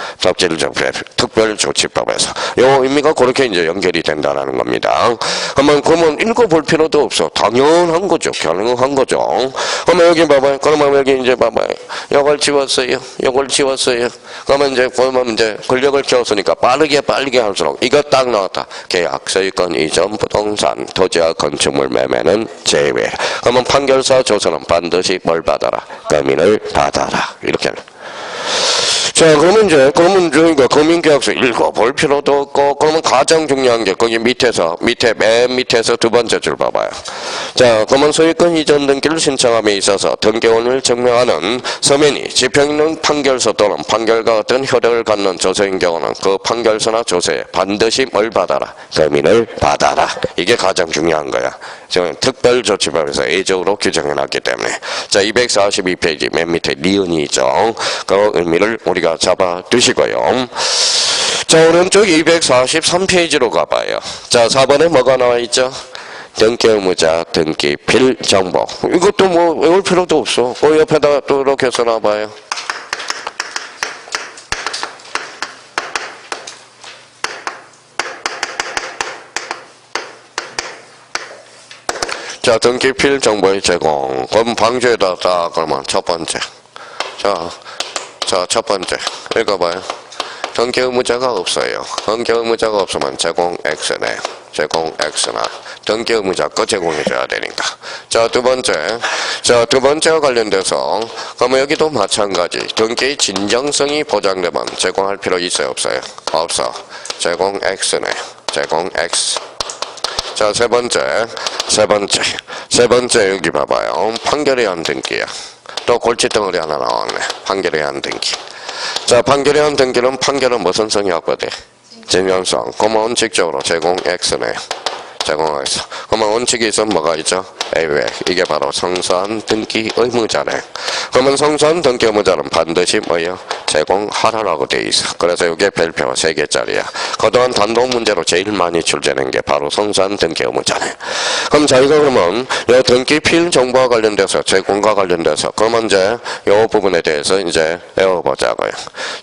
특별조치법에서. 요 의미가 그렇게 이제 연결이 된다는 겁니다. 그러면 읽어볼 필요도 없어. 당연한 거죠. 가능한 거죠. 그러면 여기 봐봐요. 그러면 여기 이제 봐봐요. 이걸 지웠어요. 이걸 지웠어요. 그러면 이제 보면 이제 권력을 키웠으니까 빠르게 할수록 이거 딱 나왔다. 계약, 소유권 이전, 부동산, 토지와 건축물 매매는 제외. 그러면 판결서 조서는 반드시 뭘 받아라? 금인을 받아라. 이렇게. 자, 그러면 이거 금융계약서 읽어볼 필요도 없고, 그러면 가장 중요한 게 거기 맨 밑에서 두 번째 줄 봐봐요. 자, 그러면 소유권 이전 등기를 신청함에 있어서 등기원을 증명하는 서면이 집행있는 판결서 또는 판결과 어떤 효력을 갖는 조서인 경우는 그 판결서나 조서에 반드시 뭘 받아라? 금인을 받아라. 이게 가장 중요한 거야. 특별조치법에서 예적으로 규정해놨기 때문에. 자, 242페이지 맨 밑에 니은이 있죠. 그 의미를 우리가 잡아 두시고요. 자, 오른쪽 243페이지로 가봐요. 자, 4번에 뭐가 나와 있죠? 등기 의무자, 등기 필정보. 이것도 뭐 외울 필요도 없어. 그 옆에다가 또 이렇게 써놔봐요. 자, 등기 필정보의 제공. 그럼 방주에다 그러면 첫 번째. 자, 첫 번째. 읽어봐요. 등기 의무자가 없어요. 등기 의무자가 없으면 제공 X네요. 제공 X나. 등기 의무자 거 제공해줘야 되니까. 자, 두 번째와 관련돼서, 그러면 여기도 마찬가지. 등기의 진정성이 보장되면 제공할 필요 있어요, 없어요? 없어. 제공 X네요. 제공 X. 자, 세 번째 여기 봐봐요. 판결에 의한 등기야. 또 골칫덩어리 하나 나왔네. 판결에 의한 등기. 자, 판결에 의한 등기는 판결은 무슨 성이 확보돼? 진정성. 그러면 원칙적으로 제공 X네요. 제공하겠어. 그러면 원칙이 있으면 뭐가 있죠? AW. 이게 바로 성사한 등기 의무자네. 그러면 성사한 등기 의무자는 반드시 뭐예요? 제공하라라고 돼 있어. 그래서 이게 별표 3개짜리야. 그동안 단독 문제로 제일 많이 출제된 게 바로 성사한 등기 의무자네. 그럼 저희가 그러면 이 등기 필 정보와 관련돼서 제공과 관련돼서 그러면 이제 이 부분에 대해서 이제 외워보자고요.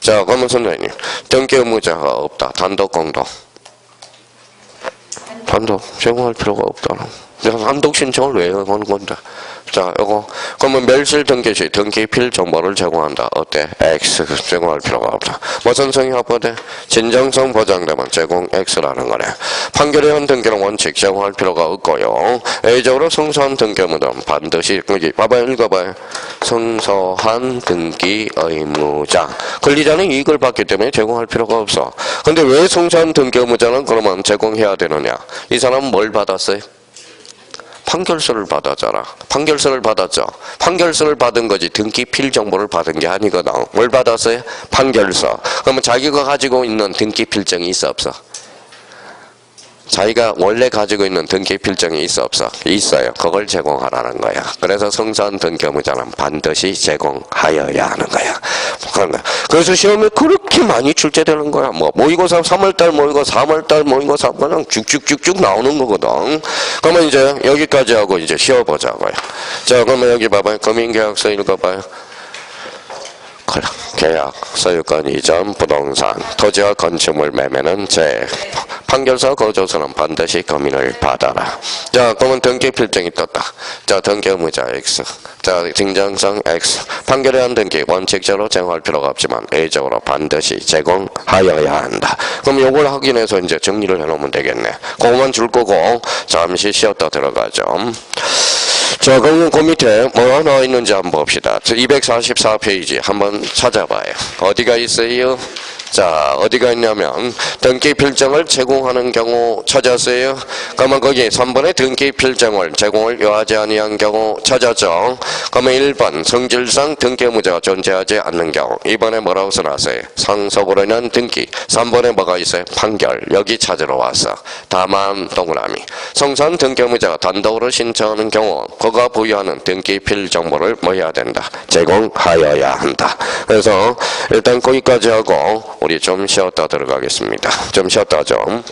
자, 그러면 선생님 등기 의무자가 없다. 단독 공동. 단독 제공할 필요가 없다. 단독 신청을 왜 하는 건데? 자, 요거 그러면 멸실 등기 시 등기 필 정보를 제공한다. 어때? X 제공할 필요가 없다. 무슨 성이 확보돼? 진정성 보장되면 제공 X라는 거네. 판결에 의한 등기는 원칙 제공할 필요가 없고요. A적으로 성소한 등기 의무자는 반드시 여기 봐봐요. 읽어봐요. 성소한 등기 의무자. 권리자는 이익을 받기 때문에 제공할 필요가 없어. 근데 왜 성소한 등기 의무자는 그러면 제공해야 되느냐? 이 사람은 뭘 받았어요? 판결서를 받았잖아. 판결서를 받았죠. 판결서를 받은 거지 등기 필 정보를 받은 게 아니거든. 뭘 받았어요? 판결서. 그러면 자기가 가지고 있는 등기 필증이 있어 없어? 자기가 원래 가지고 있는 등기 필증이 있어 없어? 있어요. 그걸 제공하라는 거야. 그래서 성산 등기의무자는 반드시 제공하여야 하는 거야. 그래서 시험에 그렇게 많이 출제되는 거야. 뭐 모의고사 3월달 모의고 3월달 모의고사 그냥 쭉쭉쭉쭉 나오는 거거든. 그러면 이제 여기까지 하고 이제 쉬어보자고요. 자, 그러면 여기 봐봐요. 금융계약서 읽어봐요. 계약, 소유권 이전, 부동산, 토지와 건축물 매매는 판결서 거조서는 반드시 검인을 받아라. 자, 그러면 등기 필증이 떴다. 자, 등기 의무자 X. 자, 증정성 X. 판결에 한 등기 원칙적으로 제공할 필요가 없지만 A적으로 반드시 제공하여야 한다. 그럼 요걸 확인해서 이제 정리를 해놓으면 되겠네. 그거만 줄 거고 잠시 쉬었다 들어가죠. 자, 그럼 그 밑에 뭐가 나와 있는지 한번 봅시다. 244페이지 한번 찾아봐요. 어디가 있어요? 자, 어디가 있냐면 등기 필증을 제공하는 경우 찾았어요. 그러면 거기 3번에 등기 필증을 제공을 요하지 아니한 경우 찾았죠. 그러면 1번 성질상 등기 의무자가 존재하지 않는 경우. 2번에 뭐라고 써놨어요? 상속으로 인한 등기. 3번에 뭐가 있어요? 판결. 여기 찾으러 왔어. 다만 동그라미. 성산 등기 의무자가 단독으로 신청하는 경우 그가 부여하는 등기 필 정보를 뭐 해야 된다? 제공하여야 한다. 그래서 일단 거기까지 하고 우리 좀 쉬었다 들어가겠습니다. 좀 쉬었다 좀.